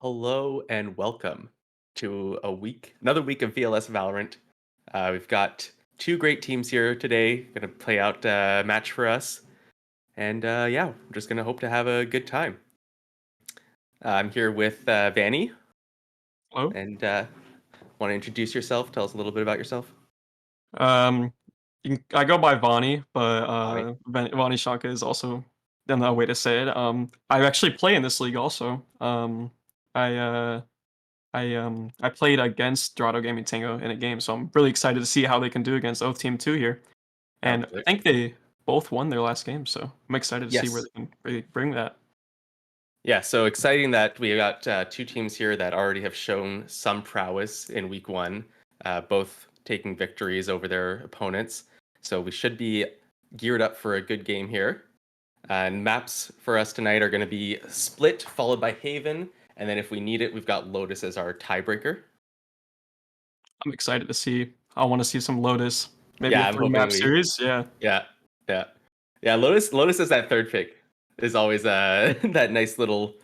Hello and welcome to another week of VLS Valorant. We've got two great teams here today, going to play out a match for us, and yeah, we're just going to hope to have a good time. I'm here with Vanny, Hello. and want to introduce yourself? Tell us a little bit about yourself. Um, I go by Vonnie, but Hi. Vonnie Shaka is also another way to say it. I actually play in this league also. I I played against Dorado Gaming Tango in a game, so I'm really excited to see how they can do against Oath Team 2 here. Oh, And I think they both won their last game, so I'm excited to see where yes. they can really bring that. Yeah, so exciting that we got two teams here that already have shown some prowess in week one, both taking victories over their opponents. So we should be geared up for a good game here. And maps for us tonight are going to be Split, followed by Haven. And then if we need it, we've got Lotus as our tiebreaker. I'm excited to see. I want to see some Lotus, maybe a Yeah, I'm three hoping map we. series. Yeah. Yeah, yeah, yeah. Lotus is that third pick. Is always that nice little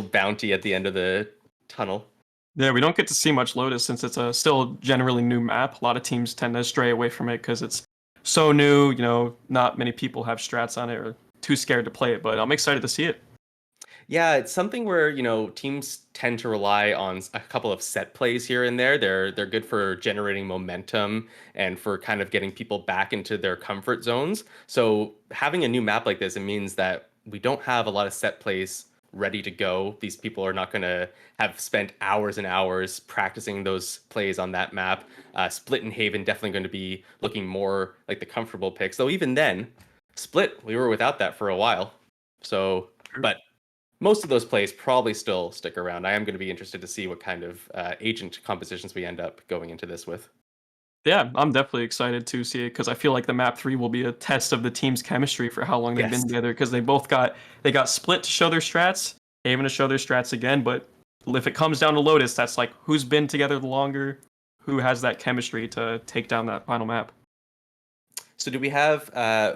bounty at the end of the tunnel. Yeah, we don't get to see much Lotus since it's a still generally new map. A lot of teams tend to stray away from it because it's so new. Not many people have strats on it or too scared to play it, but I'm excited to see it. Yeah, it's something where, teams tend to rely on a couple of set plays here and there. They're good for generating momentum and for kind of getting people back into their comfort zones. So having a new map like this, it means that we don't have a lot of set plays ready to go. These people are not going to have spent hours and hours practicing those plays on that map. Split and Haven definitely going to be looking more like the comfortable picks. Though even then, Split, we were without that for a while. So, but most of those plays probably still stick around. I am going to be interested to see what kind of agent compositions we end up going into this with. Yeah, I'm definitely excited to see it because I feel like the map 3 will be a test of the team's chemistry for how long they've been Yes. together because they got Split to show their strats, Haven to show their strats again, but if it comes down to Lotus, that's like who's been together the longer, who has that chemistry to take down that final map. So do we have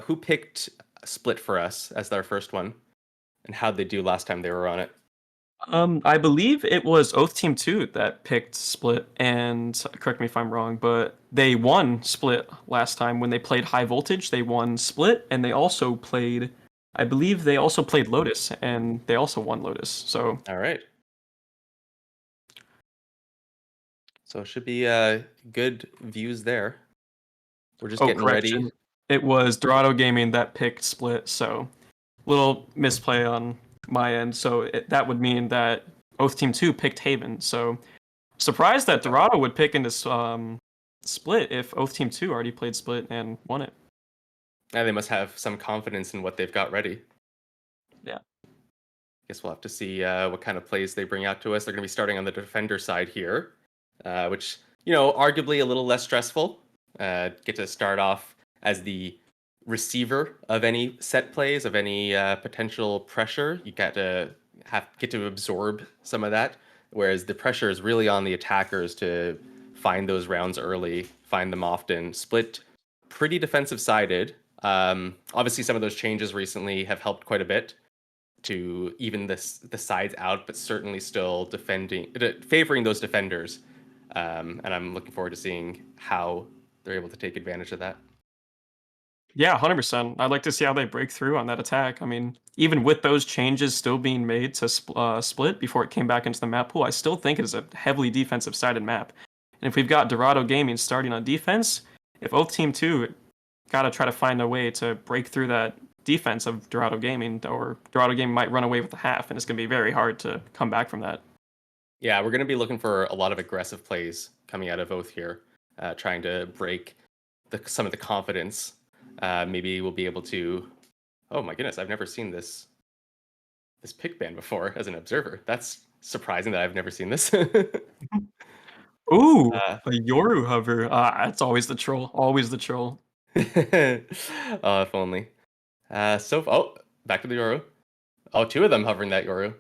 who picked Split for us as their first one, and how'd they do last time they were on it? I believe it was Oath Team 2 that picked Split, and correct me if I'm wrong, but they won Split last time when they played High Voltage. They won Split, and I believe they also played Lotus, and they also won Lotus. So, All right. So it should be good views there. We're just oh, getting ready. correction. It was Dorado Gaming that picked Split, so little misplay on my end. So that would mean that Oath Team 2 picked Haven. So, surprised that Dorado would pick into Split if Oath Team 2 already played Split and won it. Yeah, they must have some confidence in what they've got ready. Yeah. Guess we'll have to see what kind of plays they bring out to us. They're going to be starting on the defender side here, which, arguably a little less stressful. Get to start off as the receiver of any set plays, of any potential pressure. You get to absorb some of that, whereas the pressure is really on the attackers to find those rounds early, find them often. Split pretty defensive sided. Obviously, some of those changes recently have helped quite a bit to even the sides out, but certainly still favoring those defenders. And I'm looking forward to seeing how they're able to take advantage of that. Yeah, 100%. I'd like to see how they break through on that attack. I mean, even with those changes still being made to Split before it came back into the map pool, I still think it is a heavily defensive sided map. And if we've got Dorado Gaming starting on defense, if Oath Team 2 got to try to find a way to break through that defense of Dorado Gaming, or Dorado Gaming might run away with the half, and it's going to be very hard to come back from that. Yeah, we're going to be looking for a lot of aggressive plays coming out of Oath here, trying to break some of the confidence. Maybe we'll be able to. Oh my goodness, I've never seen this pick ban before as an observer. That's surprising that I've never seen this. Ooh, uh, a Yoru hover. It's always the troll. Always the troll. oh, if only. Oh, back to the Yoru. Oh, two of them hovering that Yoru.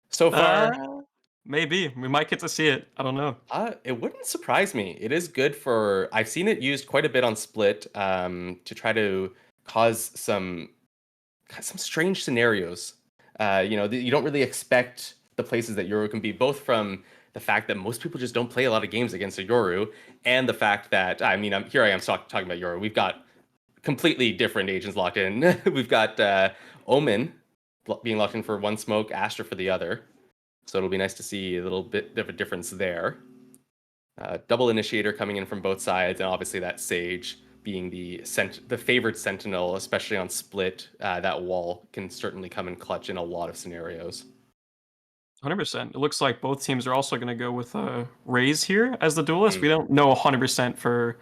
So far, Uh, maybe. We might get to see it. I don't know. it wouldn't surprise me. It is good for. I've seen it used quite a bit on Split to try to cause some strange scenarios. You don't really expect the places that Yoru can be, both from the fact that most people just don't play a lot of games against a Yoru, and the fact that here I am talking about Yoru. We've got completely different agents locked in. We've got Omen being locked in for one smoke, Astra for the other. So it'll be nice to see a little bit of a difference there. Double initiator coming in from both sides, and obviously that Sage being the favored sentinel, especially on Split. That wall can certainly come in clutch in a lot of scenarios. 100%. It looks like both teams are also going to go with Raze here as the duelist. Mm. We don't know 100% for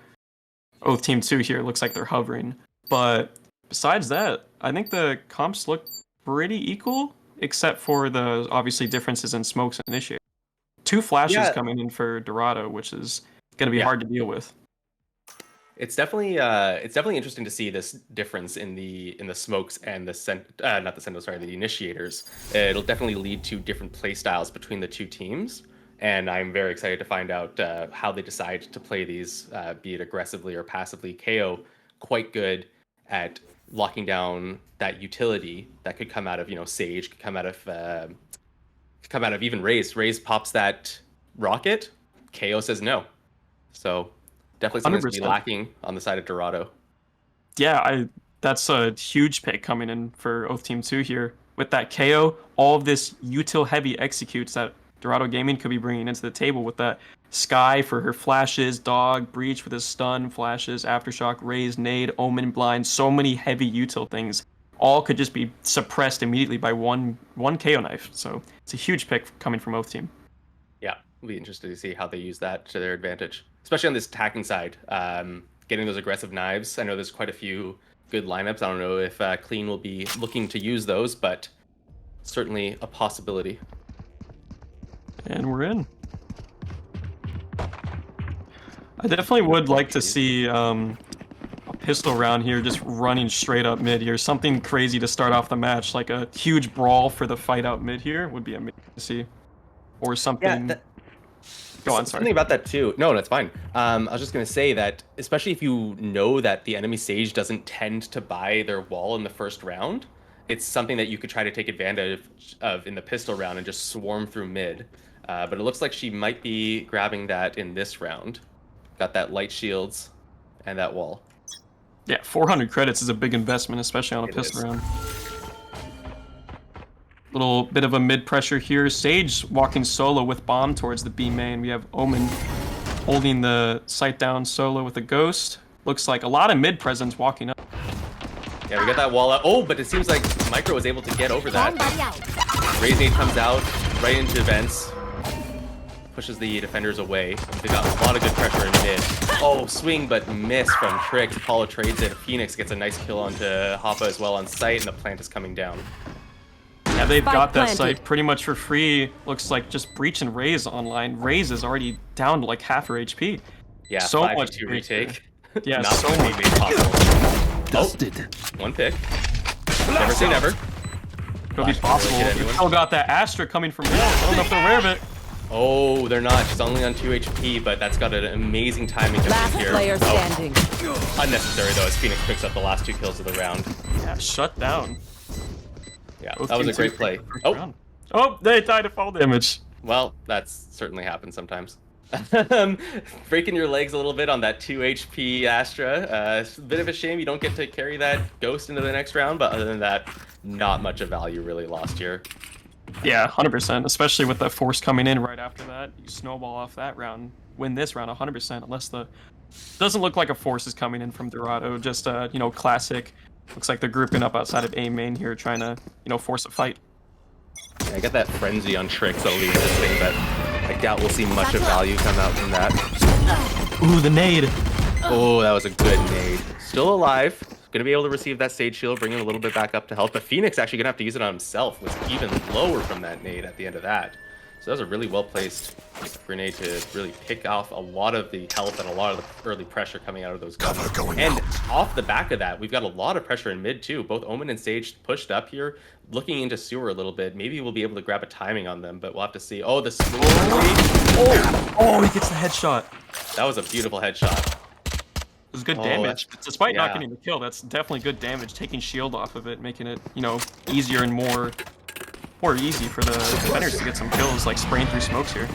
Oath Team 2 here. It looks like they're hovering. But besides that, I think the comps look pretty equal, except for the obviously differences in smokes and initiator. Two flashes Yeah, coming in for Dorado, which is going to be yeah. hard to deal with. It's definitely interesting to see this difference in the smokes and not the sentinels, sorry, the initiators. It'll definitely lead to different play styles between the two teams, and I'm very excited to find out how they decide to play these, be it aggressively or passively. KO quite good at locking down that utility that could come out of Sage, could come out of even Raze. Raze pops that rocket, KO says no. So definitely something that's gonna be 100%. lacking on the side of Dorado. Yeah, That's a huge pick coming in for Oath Team 2 here. With that KO, all of this util heavy executes that Dorado Gaming could be bringing into the table with that Sky for her flashes, Dog, Breach with his stun, flashes, Aftershock, Raise, Nade, Omen, Blind, so many heavy util things. All could just be suppressed immediately by one KO knife. So it's a huge pick coming from Oath Team. Yeah, it'll be interesting to see how they use that to their advantage, especially on this attacking side. Getting those aggressive knives. I know there's quite a few good lineups. I don't know if Clean will be looking to use those, but certainly a possibility. And we're in. I definitely would like to see a pistol round here, just running straight up mid here. Something crazy to start off the match, like a huge brawl for the fight out mid here would be amazing to see. Or something. Yeah, Go on, sorry. Something about that too. No, that's fine. I was just gonna say that, especially if you know that the enemy Sage doesn't tend to buy their wall in the first round, it's something that you could try to take advantage of in the pistol round and just swarm through mid. But it looks like she might be grabbing that in this round. Got that light shields and that wall. Yeah, 400 credits is a big investment, especially on a pistol round. Little bit of a mid pressure here. Sage walking solo with bomb towards the B main. We have Omen holding the sight down solo with a ghost. Looks like a lot of mid presence walking up. Yeah, we got that wall out. Oh, but it seems like Micro was able to get over that. Raise Nade comes out right into vents. Pushes the defenders away. They got a lot of good pressure in mid. Oh, swing but miss from Trix. Apollo trades it. Phoenix gets a nice kill onto Hoppa as well on site, and the plant is coming down. Yeah, they've got that site pretty much for free. Looks like just Breach and Raze online. Raze is already down to like half her HP. Yeah, so much to retake. Yeah, not so much much possible. Dusted. One pick. Never say never. Could be possible. They still got that Astra coming from hell. I don't know if they're aware of it. Oh, they're not. She's only on 2 HP, but that's got an amazing timing Last here. player standing. Unnecessary though, as Phoenix picks up the last 2 kills of the round. Yeah, shut down. Yeah, that was a great play. Oh, they died to fall damage. Well, that's certainly happens sometimes. Breaking your legs a little bit on that 2 HP Astra. It's a bit of a shame you don't get to carry that ghost into the next round, but other than that, not much of value really lost here. Yeah, 100%, especially with the force coming in right after that. You snowball off that round, win this round 100%, unless the... Doesn't look like a force is coming in from Dorado, just, you know, classic. Looks like they're grouping up outside of A main here, trying to, you know, force a fight. Yeah, I got that frenzy on Trix that'll lead this thing, but I doubt we'll see much of value come out from that. Ooh, the nade! Oh, that was a good nade. Still alive. Gonna be able to receive that Sage Shield, bring him a little bit back up to health, but Phoenix actually gonna have to use it on himself, was even lower from that nade at the end of that. So that was a really well-placed grenade to really pick off a lot of the health and a lot of the early pressure coming out of those guns. And off the back of that, we've got a lot of pressure in mid too. Both Omen and Sage pushed up here, looking into sewer a little bit. Maybe we'll be able to grab a timing on them, but we'll have to see. Oh, the swing. Oh, he gets the headshot. That was a beautiful headshot. It was good damage. Despite not getting the kill, that's definitely good damage. Taking shield off of it, making it, you know, easier and more easy for the defenders to get some kills, like spraying through smokes here.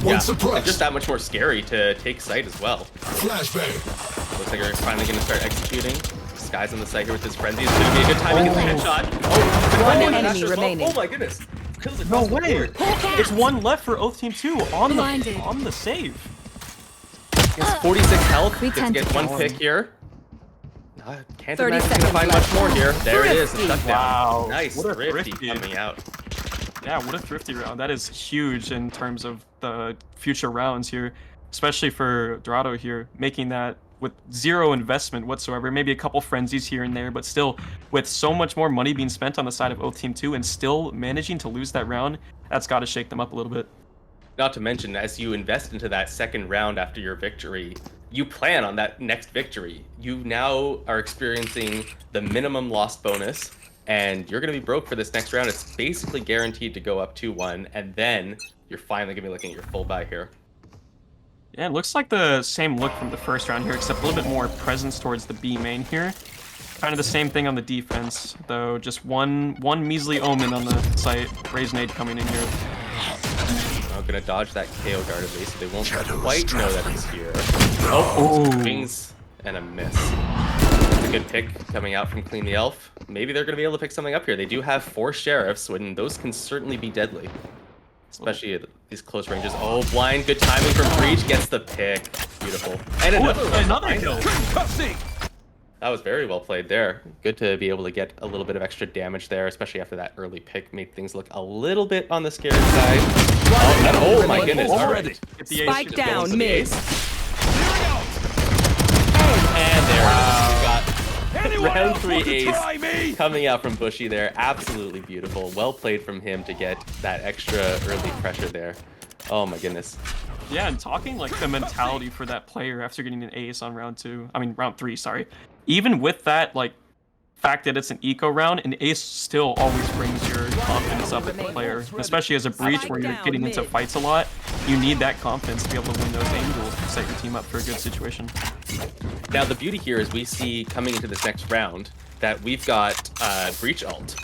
Yeah, it's just that much more scary to take sight as well. Flashbang. Looks like we're finally going to start executing. Sky's on the site here with his frenzy. It's going to be a good time to get the headshot. Oh, One enemy remaining. Oh my goodness. Kills No across the way! board. It's one left for Oath Team 2 on the save. He has 46 health. We Gets tend to get to one kill pick him. here. Can't 30 imagine he's gonna find seconds much more here. There it is. Thrifty. Stuck down. Wow. Nice. What a Thrifty thrifty. coming out. Yeah, what a thrifty round. That is huge in terms of the future rounds here, especially for Dorado here, making that with zero investment whatsoever. Maybe a couple frenzies here and there, but still with so much more money being spent on the side of Oath Team 2 and still managing to lose that round, that's got to shake them up a little bit. Not to mention, as you invest into that second round after your victory, you plan on that next victory. You now are experiencing the minimum loss bonus, and you're going to be broke for this next round. It's basically guaranteed to go up 2-1, and then you're finally going to be looking at your full buy here. Yeah, it looks like the same look from the first round here, except a little bit more presence towards the B main here. Kind of the same thing on the defense, though. Just one measly Omen on the site. Raise Nade coming in here. I'm going to dodge that KO guard at least, so they won't quite know that he's here. Oh. Wings and a miss. Good pick coming out from Clean the Elf. Maybe they're going to be able to pick something up here. They do have 4 sheriffs, and those can certainly be deadly. Especially at these close ranges. Oh, blind. Good timing from Breach. Gets the pick. Beautiful. And another kill. That was very well played there. Good to be able to get a little bit of extra damage there, especially after that early pick made things look a little bit on the scary side. Oh my goodness. All right. Spike down mid. And there we got round 3 ace coming out from Bushy there. Absolutely beautiful. Well played from him to get that extra early pressure there. Oh my goodness. Yeah, and talking like the mentality for that player after getting an ace on round 3, sorry. Even with that, like, fact that it's an eco round, an ace still always brings your confidence up with the player, especially as a breach where you're getting into fights a lot. You need that confidence to be able to win those angles to set your team up for a good situation. Now the beauty here is we see coming into this next round that we've got breach ult.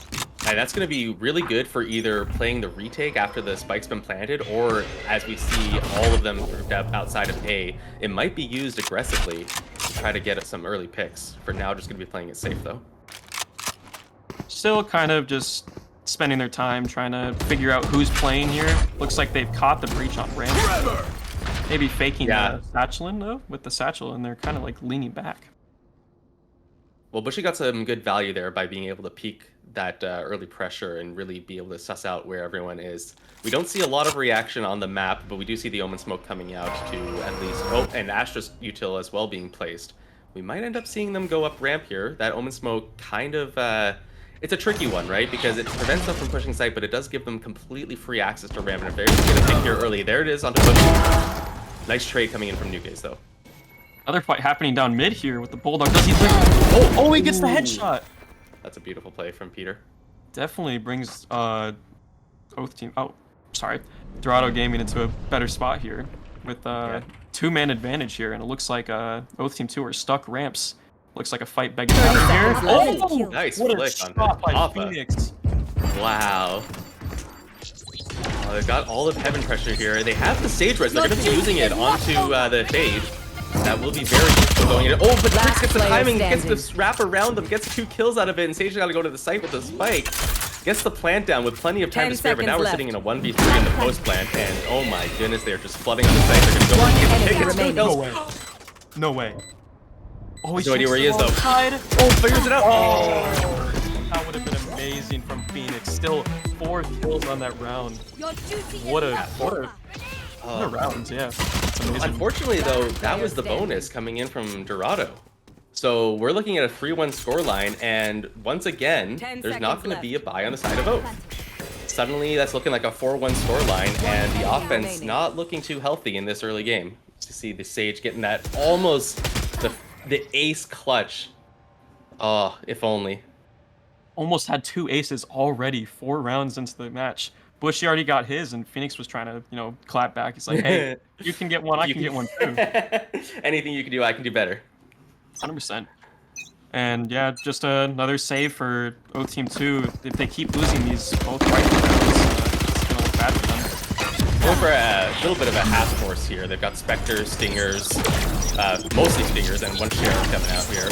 And that's going to be really good for either playing the retake after the spike's been planted, or as we see all of them grouped up outside of A, it might be used aggressively to try to get some early picks. For now, just going to be playing it safe though. Still kind of just spending their time trying to figure out who's playing here. Looks like they've caught the breach on ramp. Maybe faking the satchel in though, with the satchel, and they're kind of like leaning back. Well, Bushy got some good value there by being able to peek that early pressure and really be able to suss out where everyone is. We don't see a lot of reaction on the map, but we do see the Omen Smoke coming out to at least... Oh, and Astra's Util as well being placed. We might end up seeing them go up ramp here. That Omen Smoke kind of... it's a tricky one, right? Because it prevents them from pushing site, but it does give them completely free access to ramp. And if they're going to pick here early, there it is onto Bushy. Nice trade coming in from New Gaze, though. Another fight happening down mid here with the Bulldog. Does he... Oh, he gets the headshot! That's a beautiful play from Peter. Definitely brings Oath Team... Oh, sorry. Dorado Gaming into a better spot here with 2-man advantage here. And it looks like Oath Team 2 are stuck ramps. Looks like a fight begging to happen here. Oh! Nice What a flick shot by Alpha. Phoenix. Wow. They've got all of heaven pressure here. They have the Sage Res. They're going to be using it onto the Fade. That will be very useful going in. Oh, but Trix gets the timing, gets the wrap around them, gets 2 kills out of it, and Sage got to go to the site with the spike. Gets the plant down with plenty of time to spare, but now we're sitting in a 1v3 in the post plant, and oh my goodness, they're just flooding on the site. They're going to go and get the pick. It's 2 kills. No way. No way. Oh, No idea where he is, though. Oh, figures it out. Oh, that would have been amazing from Phoenix. Still 4 kills on that round. What a round, yeah. It's amazing. Unfortunately, though, that was the bonus coming in from Dorado. So we're looking at a 3-1 scoreline, and once again, there's not going to be a buy on the side of Oath. Suddenly, that's looking like a 4-1 scoreline, and the offense not looking too healthy in this early game. To see the Sage getting that almost the ace clutch. Oh, if only. Almost had 2 aces already, 4 rounds into the match. Bushy already got his, and Phoenix was trying to, clap back. He's like, hey, you can get one, I can get one too. Anything you can do, I can do better. 100%. And yeah, just another save for Oath Team 2. If they keep losing these both rifle rounds, it's going to look bad for them. Going for a little bit of a half force here. They've got Spectres, Stingers, mostly Stingers, and 1 Sheriff coming out here.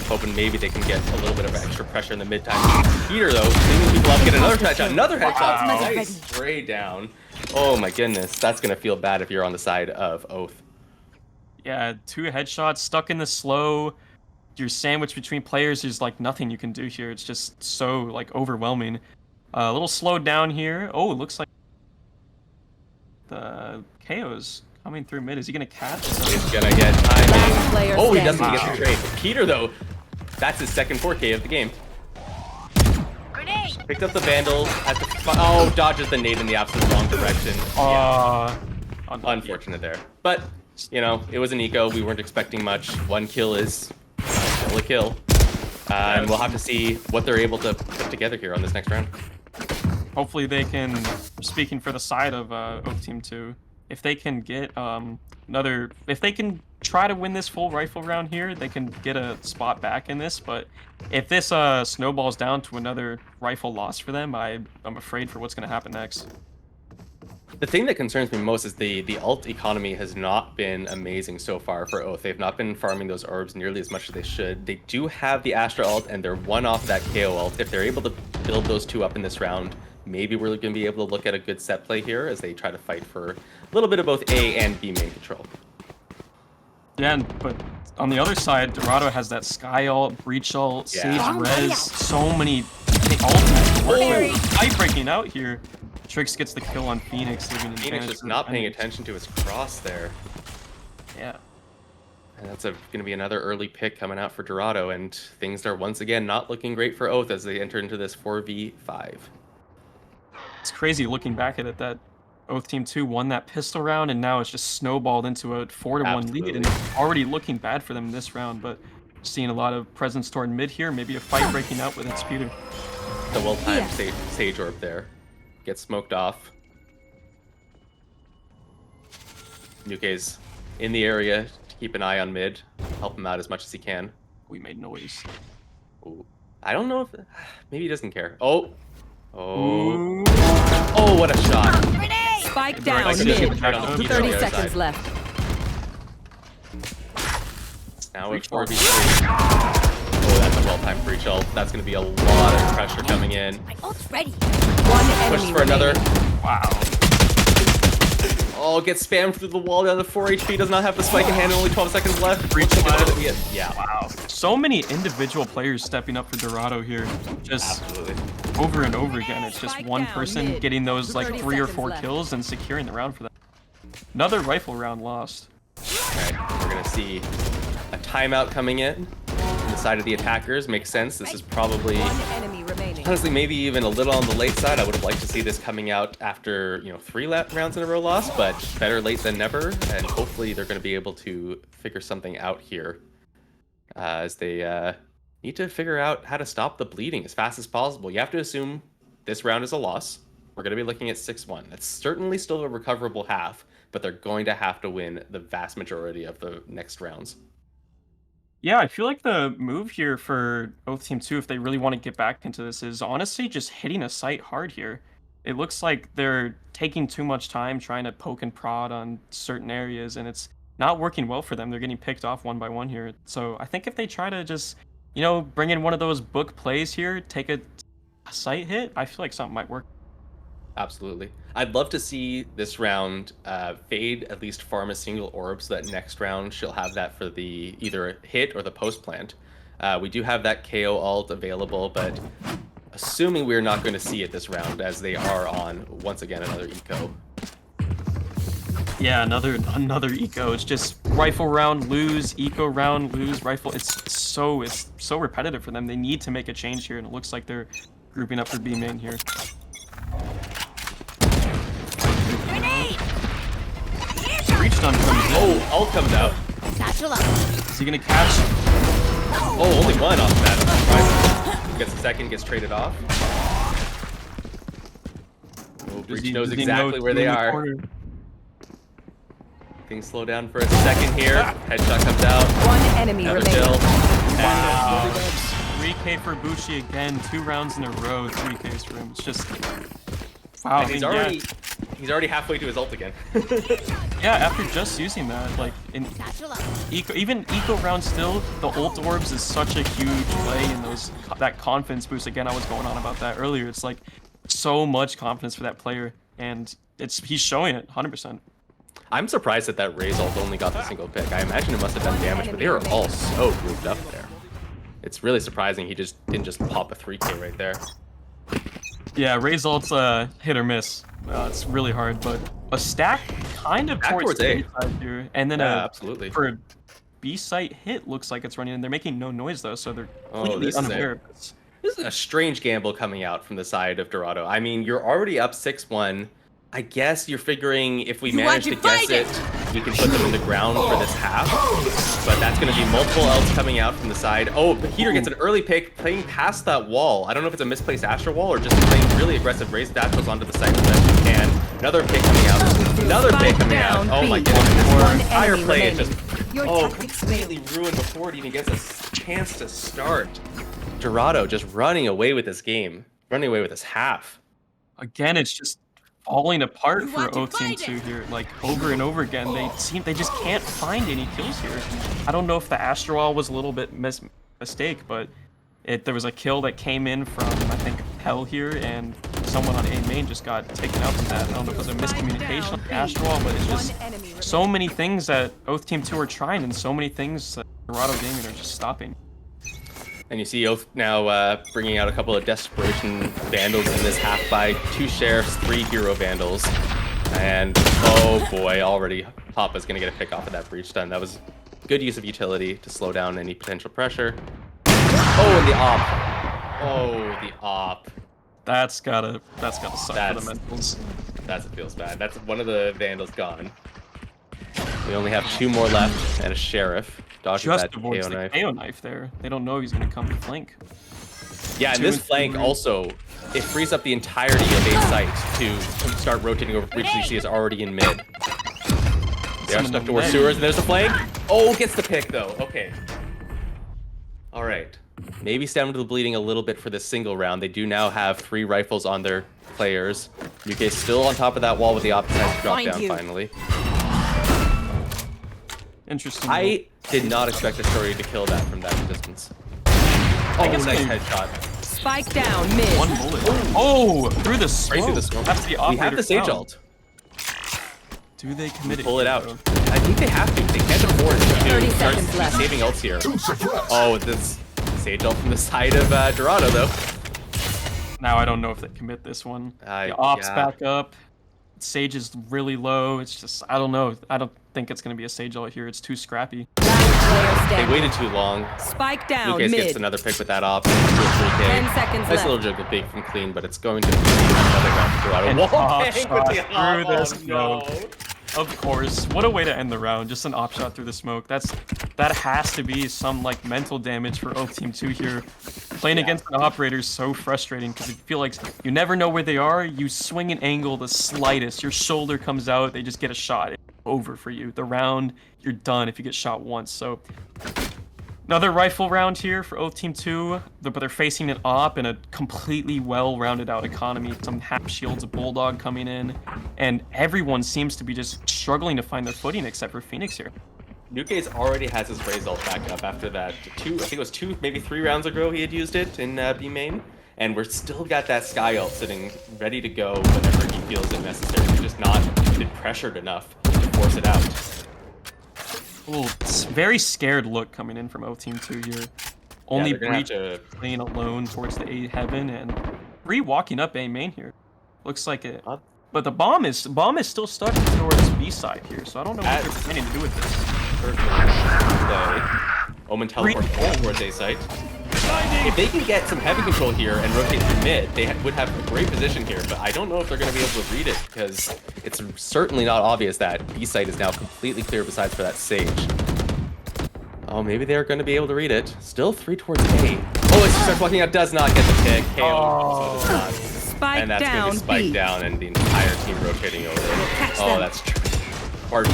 Hoping maybe they can get a little bit of extra pressure in the mid time. Peter, though, leaving people up, get another headshot. Another headshot. Wow. Nice spray down. Oh my goodness, that's going to feel bad if you're on the side of Oath. Yeah, 2 headshots, stuck in the slow. You're sandwiched between players. There's like nothing you can do here. It's just so like overwhelming. A little slowed down here. Oh, it looks like the KO's coming through mid. Is he gonna catch? He's gonna get timing. Oh, he doesn't standing. get the trade. Peter, though, that's his second 4K of the game. Picked up the Vandal. Dodges the nade in the absolute wrong direction. Unfortunate there. But, it was an eco. We weren't expecting much. 1 kill is still a kill. And we'll have to see what they're able to put together here on this next round. Hopefully they can, speaking for the side of Oath Team 2, if they can get if they can try to win this full rifle round here, they can get a spot back in this. But if this snowballs down to another rifle loss for them, I'm afraid for what's going to happen next. The thing that concerns me most is the ult economy has not been amazing so far for Oath. They've not been farming those orbs nearly as much as they should. They do have the Astra ult, and they're one off that KO ult. If they're able to build those two up in this round, maybe we're going to be able to look at a good set play here as they try to fight for a little bit of both A and B main control. Yeah, but on the other side, Dorado has that Sky ult, Breach ult, Sage Res, so many ultimates. Fight breaking out here. Trix gets the kill on Phoenix. Phoenix just not paying attention to his cross there. Yeah. And that's going to be another early pick coming out for Dorado, and things are once again not looking great for Oath as they enter into this 4v5. It's crazy looking back at it that Oath Team 2 won that pistol round, and now it's just snowballed into a 4-1 lead, and it's already looking bad for them this round, but seeing a lot of presence toward mid here, maybe a fight breaking out with Disputer. The well-timed Sage Orb there. Gets smoked off. Nuke's in the area to keep an eye on mid, help him out as much as he can. We made noise. Ooh. I don't know if... Maybe he doesn't care. Oh! Ooh. Oh, what a shot! Spike down Right, mid. Right, 30 seconds left. Now it's 4v3. Oh, that's a well-timed breach ult. That's going to be a lot of pressure coming in. My ult's ready. One enemy Pushes for another. Wow. Oh, gets spammed through the wall down to 4 HP. Does not have the spike in hand. Only 12 seconds left. Breach Yeah. Wow. So many individual players stepping up for Dorado here. Just Absolutely. over and over again. It's just one person mid. getting those like 30 3 or 4 seconds left. kills and securing the round for them. Another rifle round lost. Alright, we're going to see a timeout coming in on the side of the attackers. Makes sense. This is probably... One enemy remaining. Honestly, maybe even a little on the late side. I would have liked to see this coming out after, 3 rounds in a row loss, but better late than never, and hopefully they're going to be able to figure something out here as they need to figure out how to stop the bleeding as fast as possible. You have to assume this round is a loss. We're going to be looking at 6-1. That's certainly still a recoverable half, but they're going to have to win the vast majority of the next rounds. Yeah, I feel like the move here for Oath Team 2, if they really want to get back into this, is honestly just hitting a site hard here. It looks like they're taking too much time trying to poke and prod on certain areas, and it's not working well for them. They're getting picked off one by one here. So I think if they try to just, bring in one of those book plays here, take a site hit, I feel like something might work. Absolutely. I'd love to see this round Fade at least farm a single orb so that next round she'll have that for the either hit or the post plant. We do have that KO ult available, but assuming we're not going to see it this round as they are on, once again, another eco. Yeah, another eco. It's just rifle round, lose, eco round, lose, rifle. It's so repetitive for them. They need to make a change here, and it looks like they're grouping up for B main here. Breach done comes in. Oh, ult comes out. Satchel up. Is he gonna catch? Oh, only one off that. Gets a second, gets traded off. Oh, Breach knows exactly where they are. Corner? Things slow down for a second here. Headshot comes out. One enemy Another remaining. kill. Wow. 3K for Bushi again, 2 rounds in a row, 3Ks for him. It's just wow. And he's already halfway to his ult again. Yeah, after just using that, like in Satchel up. even eco round still, the ult orbs is such a huge play in that confidence boost. Again, I was going on about that earlier. It's like so much confidence for that player, and he's showing it 100%. I'm surprised that Raze ult only got the single pick. I imagine it must have done damage, but they were all so grouped up there. It's really surprising he didn't just pop a 3K right there. Yeah, Raze ult's hit or miss. It's really hard, but a stack kind of Back towards towards A. A side here, and then Absolutely. for a B site hit looks like it's running, and they're making no noise though, so they're Oh, completely this is unaware of this. This is a strange gamble coming out from the side of Dorado. I mean, you're already up 6-1. I guess you're figuring if we manage to guess it, we can put them in the ground for this half. But that's going to be multiple ults coming out from the side. Oh, but Heater gets an early pick, playing past that wall. I don't know if it's a misplaced Astra wall or just playing really aggressive Raze. That goes onto the side as best you can. Another pick coming out. Another pick coming out. Oh my goodness. One Entire enemy play is remaining. just Your completely ruined before it even gets a chance to start. Dorado just running away with this game. Running away with this half. Again, it's just falling apart for Oath Team 2 here. Like, over and over again, they just can't find any kills here. I don't know if the Astral was a little bit mistake, but there was a kill that came in from, I think, Hell here, and someone on A main just got taken out from that. I don't know if it was a miscommunication on the Astral, but it's just so many things that Oath Team 2 are trying, and so many things that Dorado Gaming are just stopping. And you see Oath now bringing out a couple of Desperation Vandals in this half by 2 Sheriffs, 3 Hero Vandals. And, oh boy, already Papa's going to get a pick off of that Breach stun. That was good use of utility to slow down any potential pressure. Oh, and the op. Oh, the op. That's gotta suck for the mentals. It feels bad. That's one of the Vandals gone. We only have 2 more left and a Sheriff. Dodges Just that avoids KO the knife. KO knife there. They don't know he's gonna come to flank. Yeah, and this flank also, it frees up the entirety of A site to start rotating over Breach. You see is already in mid. They are stuck towards sewers, and there's the flank. Oh, gets the pick though. Okay. All right. Maybe stem to the bleeding a little bit for this single round. They do now have 3 rifles on their players. UK's still on top of that wall with the opposite side drop down finally. Interesting. I did not expect the story to kill that from that distance. Oh, nice headshot. Spike down mid. 1 bullet. Oh, through the smoke. Right through the smoke. That's the We have the Sage down. ult. Do they commit it? Pull it out. Though? I think they have to. They can't afford to 30 start seconds left. saving ults here. Oh, this Sage ult from the side of Dorado though. Now I don't know if they commit this one. The ops back up. Sage is really low. It's just, I don't know. I don't think it's going to be a Sage ult here. It's too scrappy. They waited too long. Spike down Lucas mid. gets another pick with that op. 10 seconds nice left. little juggle big from Clean, but it's going to be another round for Dorado. And Whoa, op bang shot with the op. through this Oh, no. smoke. Of course. What a way to end the round. Just an op shot through the smoke. That has to be some like mental damage for Oath Team 2 here. Playing against an operator is so frustrating because you feel like you never know where they are. You swing an angle the slightest. Your shoulder comes out. They just get a shot. It's over for you. The round, you're done if you get shot once. So another rifle round here for Oath Team 2, but they're facing an op and a completely well-rounded out economy. Some half shields, a Bulldog coming in, and everyone seems to be just struggling to find their footing except for Phoenix here. Nuke's already has his Raze ult back up after that. I think it was 2, maybe 3 rounds ago he had used it in B main. And we're still got that Sky ult sitting ready to go whenever he feels it necessary. He's just not been pressured enough to force it out. Ooh, it's very scared look coming in from Oath Team 2 here. Only Breach playing alone towards the A heaven, and Bree walking up A main here. Looks like it. But the bomb is still stuck towards B side here, so I don't know what they're planning to do with this. Omen teleport towards A site. If they can get some heavy control here and rotate through mid, they would have a great position here, but I don't know if they're going to be able to read it, because it's certainly not obvious that B site is now completely clear besides for that Sage. Oh, maybe they're going to be able to read it. Still 3 towards A. Oh, as he starts walking out, does not get the pick. KO does not. Spike And that's going to down be spiked B. down and the entire team rotating over. Oh, them. that's hard.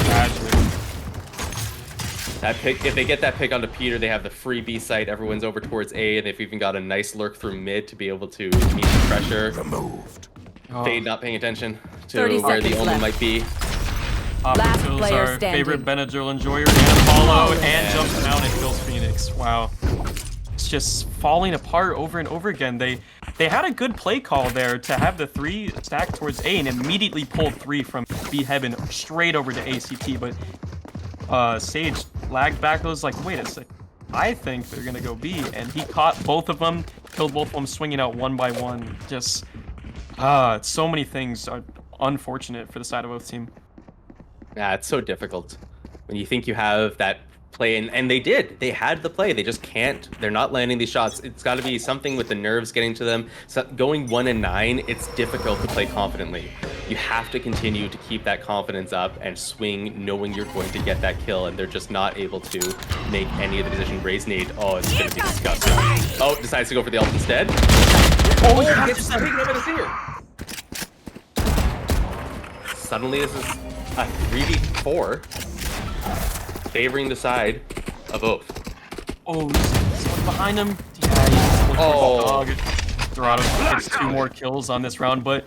That pick, if they get that pick onto Peter, they have the free B site. Everyone's over towards A, and they've even got a nice lurk through mid to be able to meet the pressure. Fade not paying attention to 30 where the seconds Omen left. might be. Last Kills player our standing. favorite Benadryl enjoyer, and Apollo, and jumps down and kills Phoenix. Wow. It's just falling apart over and over again. They had a good play call there to have the 3 stack towards A and immediately pulled 3 from B heaven straight over to ACT, but Sage lagged back. I was like, wait a sec. I think they're gonna go B, and he caught both of them, killed both of them, swinging out one by one. Just, so many things are unfortunate for the side of Oath Team. Yeah, it's so difficult when you think you have that play, and they did. They had the play. They just can't. They're not landing these shots. It's got to be something with the nerves getting to them. So going 1 and 9, it's difficult to play confidently. You have to continue to keep that confidence up and swing, knowing you're going to get that kill, and they're just not able to make any of the decision. Raise nade. Oh, it's going to be disgusting. Oh, decides to go for the ult instead. Oh, he gets taken over the seer. Suddenly, this is a 3v4. Favoring the side of Oath. Oh, someone behind him. Yeah, he's looking for the dog. Dorado gets 2 more kills on this round, but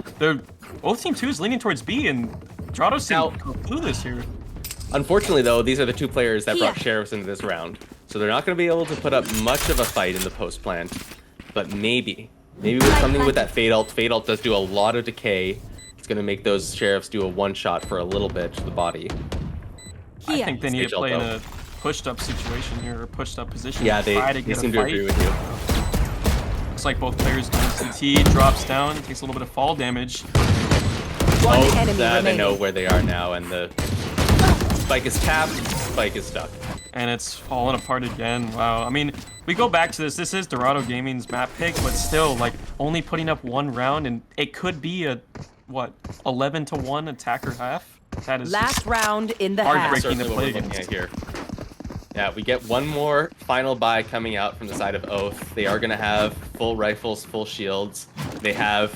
both team 2 is leaning towards B, and Dorado seems Now- clueless here. Unfortunately, though, these are the two players that brought Here. Sheriffs into this round. So they're not going to be able to put up much of a fight in the post plant. But maybe with something with that Fade Ult does do a lot of decay. It's going to make those Sheriffs do a one-shot for a little bit to the body. I Here. think they need Stage to play in ult, a pushed-up situation here, or pushed-up position. Yeah, to try to they get seem a to fight. agree with you. Looks like both players going CT, drops down, takes a little bit of fall damage. One Oh, enemy that I remaining. know where they are now, and the spike is tapped, spike is stuck. And it's falling apart again. Wow. I mean, we go back to this. This is Dorado Gaming's map pick, but still, like, only putting up one round, and it could be a, what, 11-1 attacker half? That is Last just round in the Heartbreaking. half. Certainly to what we're play looking at against. here. Yeah, we get one more final buy coming out from the side of Oath. They are going to have full rifles, full shields. They have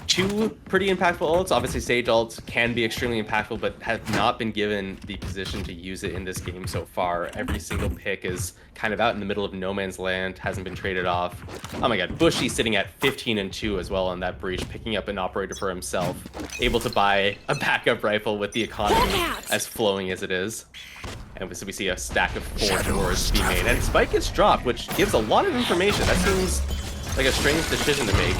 two pretty impactful ults. Obviously, Sage ult can be extremely impactful, but have not been given the position to use it in this game so far. Every single pick is kind of out in the middle of no man's land, hasn't been traded off. Oh my god, Bushy sitting at 15-2 as well on that breach, picking up an operator for himself, able to buy a backup rifle with the economy as flowing as it is. And so we see a stack of 4 doors being made. And Spike gets dropped, which gives a lot of information. That seems like a strange decision to make.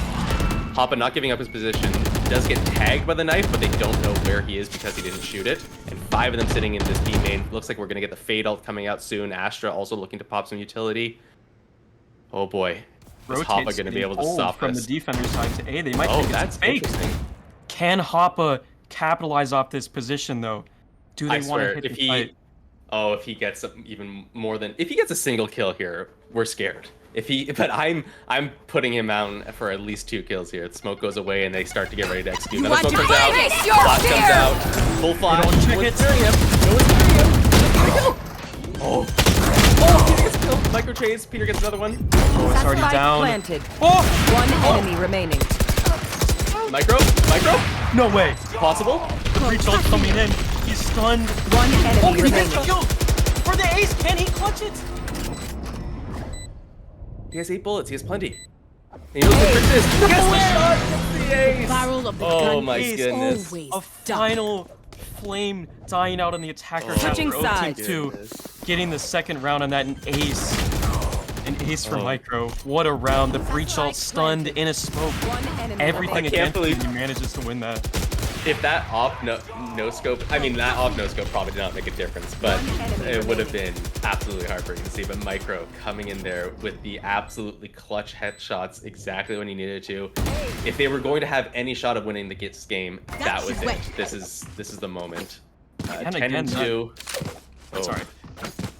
Hoppa not giving up his position. Does get tagged by the knife, but they don't know where he is because he didn't shoot it. And 5 of them sitting in this B main. Looks like we're going to get the Fade ult coming out soon. Astra also looking to pop some utility. Oh boy. Is Hoppa going to be able to stop from this? the defender side to A. They might Oh, think that's it's fake. interesting. Can Hoppa capitalize off this position, though? Do I they want to swear, hit if the fight? if he gets even more than, if he gets a single kill here, we're scared. But I'm putting him out for at least 2 kills here. The smoke goes away and they start to get ready to execute. Then the want smoke to comes out, face your flash fear! comes out, full flash. don't check No one's it. hearing him. No one's hearing him. There we go. Oh, Peter gets killed. Micro chase. Peter gets another one. Oh, it's already Spike down. planted. Oh! One enemy remaining. Micro. No way. Possible. The breach ult coming in. He's stunned. One Oh, enemy can he get remaining. the kill? For the ace, can he clutch it? He has 8 bullets. He has plenty. He knows what trick is. He gets the shot. Gets the ace. Barrel of the Oh gun my is goodness. always A done. final flame dying out on the attacker. Oh, half Switching for Team sides. 2, Goodness. getting the second round on that, an ace. An ace for Oh. Micro. What a round. The breach ult stunned in a smoke. One enemy Everything I can't against him, believe- he manages to win that. If that off no scope, I mean that off no scope probably did not make a difference, but it would have been absolutely heartbreaking to see. But Micro coming in there with the absolutely clutch headshots exactly when he needed to. If they were going to have any shot of winning the Gits game, that was it. This is the moment. And 10 again, and 2. Oh. Sorry.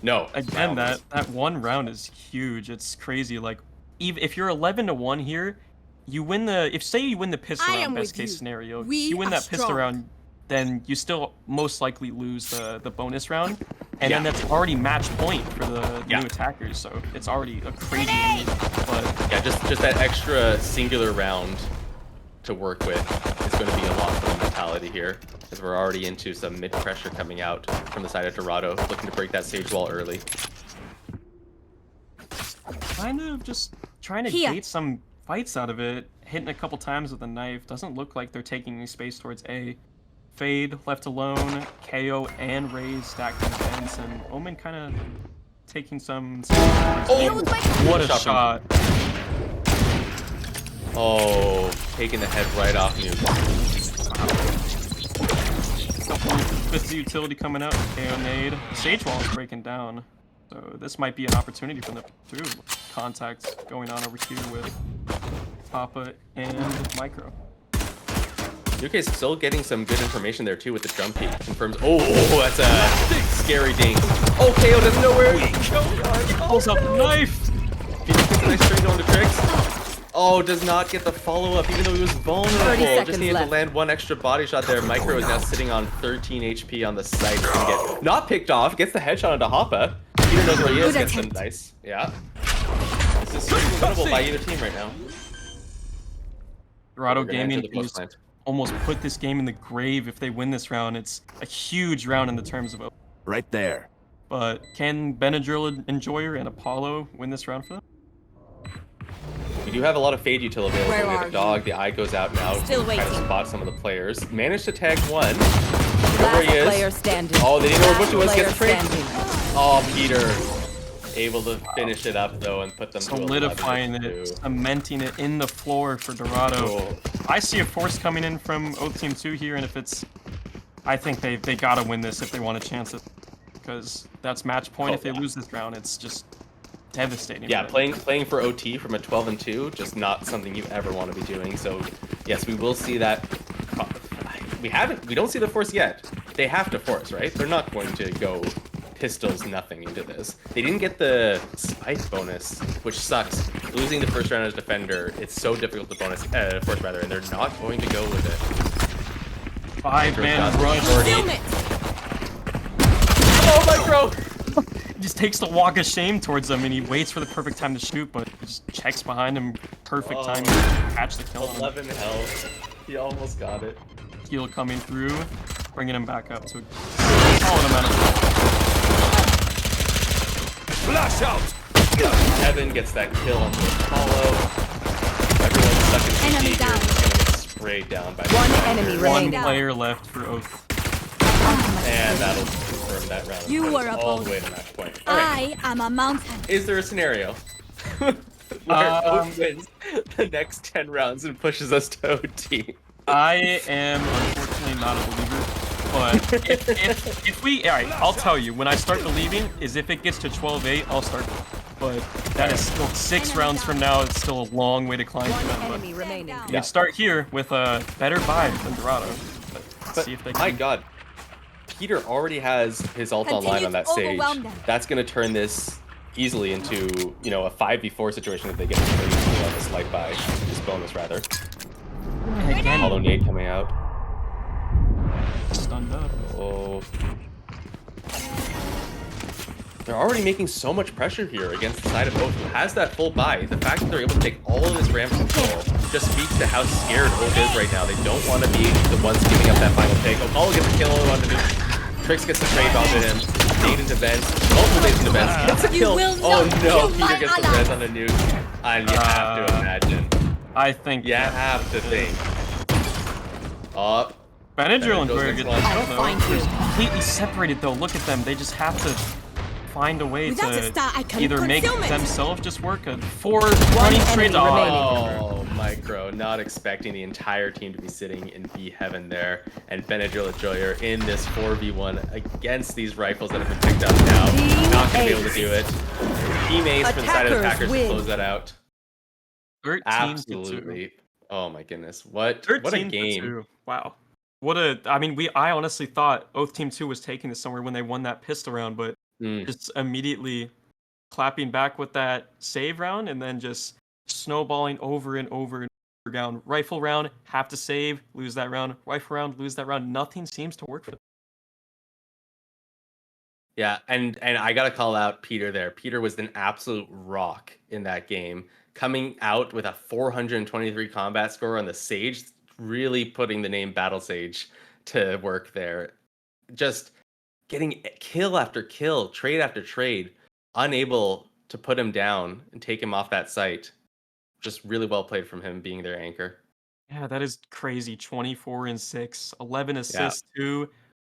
No. Again, that that one round is huge. It's crazy. Like, even if you're 11-1 here, you win the. Say you win the pistol I round, am best with case you. scenario. We You win are that pistol strong. round, then you still most likely lose the bonus round, and Yeah. then that's already match point for the Yeah. new attackers. So it's already a crazy lead. But Yeah, just that extra singular round to work with is going to be a lot for the mentality here, because we're already into some mid pressure coming out from the side of Dorado, looking to break that stage wall early. kind of just trying to Here. gate some fights out of it. Hitting a couple times with a knife. Doesn't look like they're taking any space towards A. Fade left alone. KO and Raze stacked on the fence, and Omen kind of taking some. Oh, What a shot shot! Oh, taking the head right off you. With the utility coming out, KO nade. Sage wall is breaking down, so this might be an opportunity for them through contact going on over here with Papa and Micro. Yuke's still getting some good information there too with the jump peak. Confirms. Oh, that's a scary ding. Oh, KO doesn't know where he Pulls out the knife. Nice string going to tricks. Oh, does not get the follow-up even though he was vulnerable. 30 Just seconds needed to left. land one extra body shot there. Micro is now sitting on 13 HP on the site. Gonna get not picked off. Gets the headshot onto Hoppa. Peter knows where he is. Good Gets some attempt. nice. Yeah. This is super winnable by either team right now. Dorado We're gonna enter Gaming the can post just plant. almost put this game in the grave if they win this round. It's a huge round in the terms of. Right there. But can Benadryl Enjoyer and Apollo win this round for them? We do have a lot of fade util available. Where We have are a dog. The eye goes out now. Still Try to waiting. spot some of the players. Managed to tag one. Last Where he player is. standing. Oh, they didn't know where Last Bushy was. player Gets the trade. standing. Oh, Peter. Able to finish it up though and put them Solidifying to 11 it, to 2. cementing it in the floor for Dorado. Cool. I see a force coming in from Oath Team 2 here, and if it's... I think they gotta win this if they want to chance it. Because that's match point. Oh, If they yeah. lose this round, it's just devastating. Yeah, for them. playing for OT from a 12-2, just not something you ever want to be doing. So, yes, we will see that. We don't see the force yet. They have to force, right? They're not going to go pistols nothing into this. They didn't get the spike bonus, which sucks. Losing the first round as defender, it's so difficult to force rather, and they're not going to go with it. 5-man rush. Consume it. Oh my bro! He just takes the walk of shame towards them, and he waits for the perfect time to shoot, but he just checks behind him. Perfect Oh. time to catch the kill on him. 11 health. He almost got it. Heal coming through, bringing him back up to a solid amount of... Flash out! Evan gets that kill on the Apollo. Everyone's stuck in CT Enemy here. down. Just gonna get sprayed down by One the enemy Thunder. One remaining. player left for Oath. And that'll confirm that round. You Put were us a all the boss. way to match point. All right. I am a mountain. Is there a scenario where Oath wins the next 10 rounds and pushes us to OT? I am unfortunately not a believer, but if we... Alright, I'll tell you, when I start believing is if it gets to 12-8, I'll start. But that is still 6 rounds from now. It's still a long way to climb One for them. But enemy remaining. we can start here with a better vibe than Dorado. Let's But see if they my can... god, Peter already has his ult online on that Continue to stage. overwhelm them. That's going to turn this easily into, you know, a 5v4 situation if they get this light by, this bonus rather. And again, Hollow nade coming out. stunned up. Oh. They're already making so much pressure here against the side of Oath, who has that full buy. The fact that they're able to take all of this ramp control just speaks to how scared Oath is right now. They don't want to be the ones giving up that final take. Apollo gets the kill on the nuke. Trix gets the trade bomb to him. Nade into vents. Multiple nades into vents. Gets a You kill. will Oh not no, kill Peter my gets the ally. res on the nuke. And you have to imagine. I think... You have to think. Oh. Benadryl and Benadryl's Joy are next good. one. I don't know. Find They're you. completely separated though. Look at them. They just have to find a way Without a to star, I can either make consume it. themselves just work. 4 running trades. enemy remaining. Oh, Micro, not expecting the entire team to be sitting in B heaven there. And Benadryl and Joy are in this 4v1 against these rifles that have been picked up now. Team Not going to be able to ace. do it. Teammates for the side of the Attackers Packers to win. close that out. 13 Absolutely. Oh my goodness. What a 13 game. 2. Wow. What a... I mean, I honestly thought Oath Team 2 was taking this somewhere when they won that pistol round, but Mm. just immediately clapping back with that save round and then just snowballing over and over and over again. Rifle round, have to save, lose that round. Rifle round, lose that round. Nothing seems to work for them. Yeah, and I gotta call out Peter there. Peter was an absolute rock in that game, coming out with a 423 combat score on the Sage, really putting the name Battle Sage to work there. Just getting kill after kill, trade after trade, unable to put him down and take him off that site. Just really well played from him being their anchor. Yeah, that is crazy. 24 and 6, 11 assists, 2,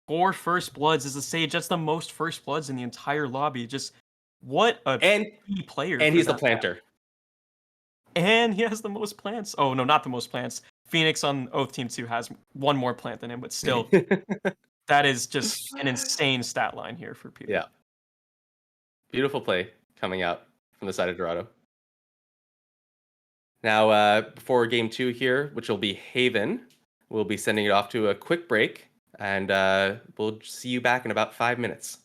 4 first bloods as a Sage. That's the most first bloods in the entire lobby. Just what a And key player. and for he's the that planter. And he has the most plants. Oh, no, not the most plants. Phoenix on Oath Team 2 has one more plant than him, but still, that is just an insane stat line here for Peter. Yeah. Beautiful play coming out from the side of Dorado. Now, before game 2 here, which will be Haven, we'll be sending it off to a quick break, and we'll see you back in about 5 minutes.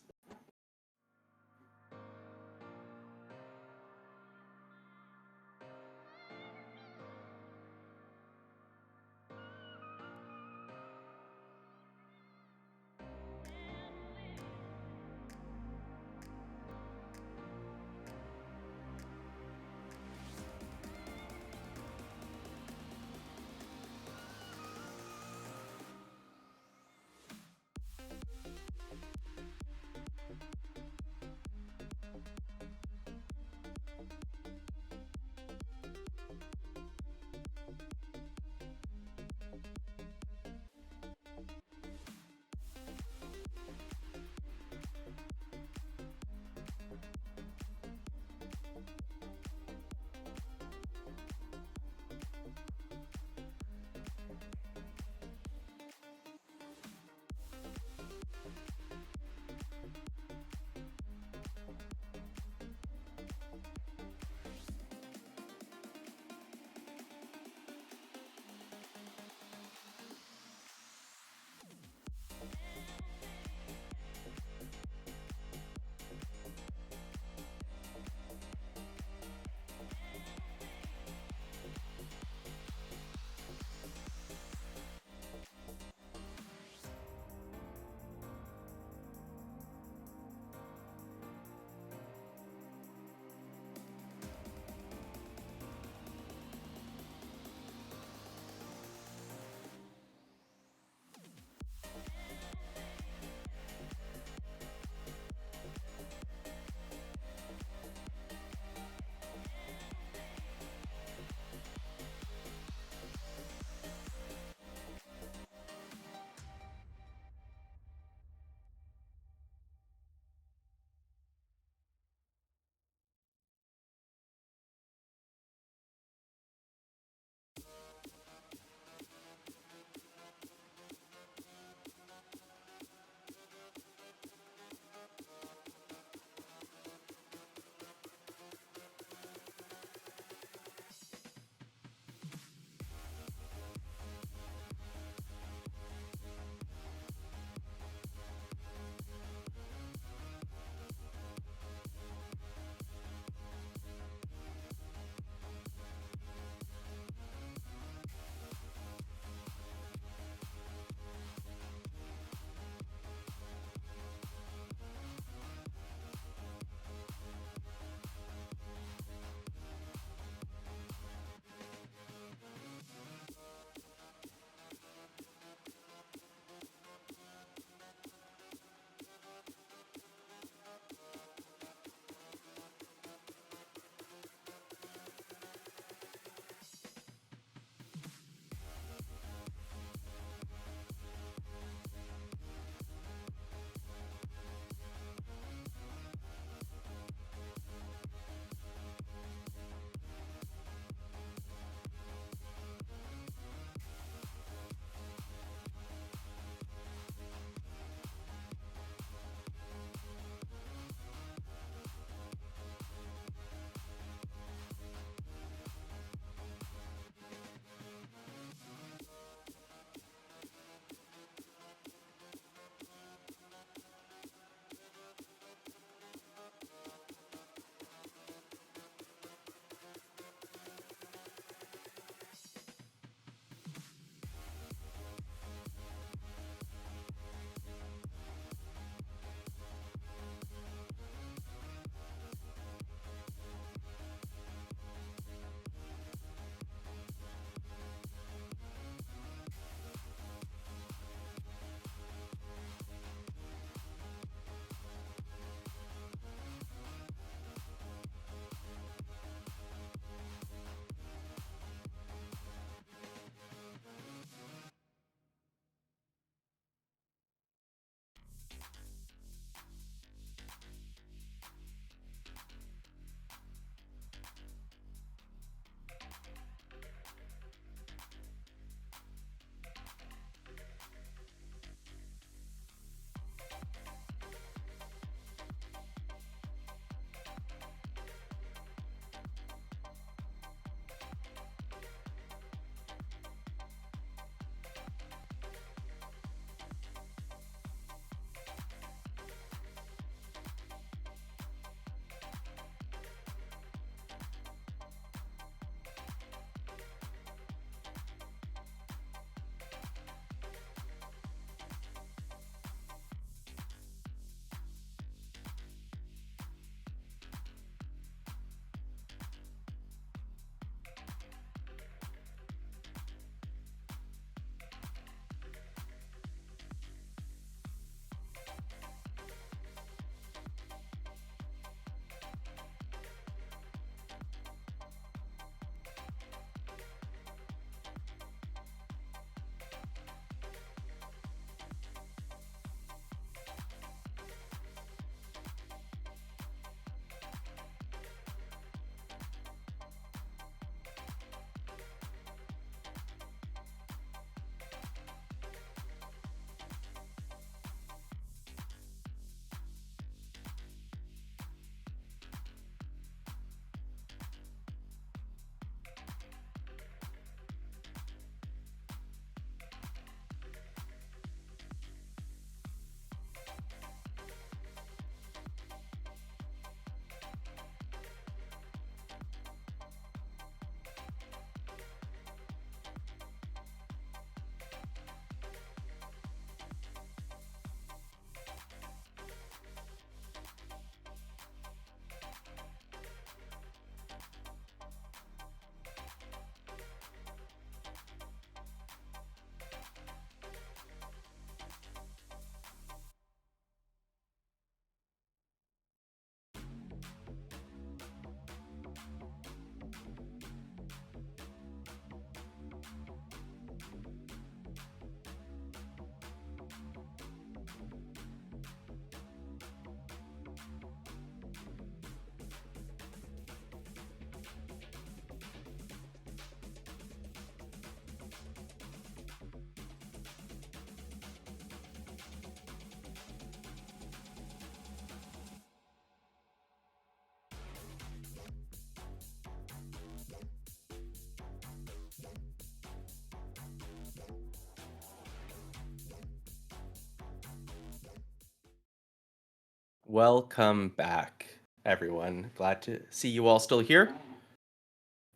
Welcome back, everyone. Glad to see you all still here.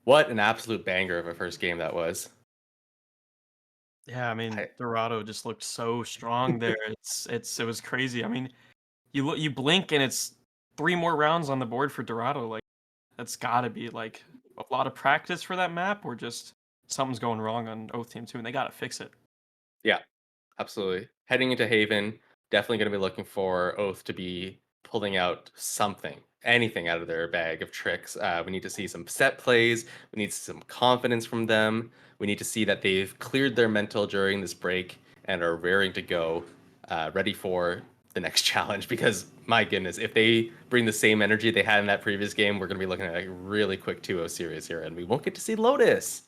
What an absolute banger of a first game that was. Yeah, I mean, I, Dorado just looked so strong there. It was crazy. I mean, you blink and it's 3 more rounds on the board for Dorado. Like that's got to be like a lot of practice for that map, or just something's going wrong on Oath Team 2, and they got to fix it. yeah, absolutely. Heading into Haven, definitely going to be looking for Oath to be pulling out something, anything out of their bag of tricks. We need to see some set plays. We need some confidence from them. We need to see that they've cleared their mental during this break and are raring to go, ready for the next challenge. Because my goodness, if they bring the same energy they had in that previous game, we're going to be looking at a really quick 2-0 series here, and we won't get to see Lotus.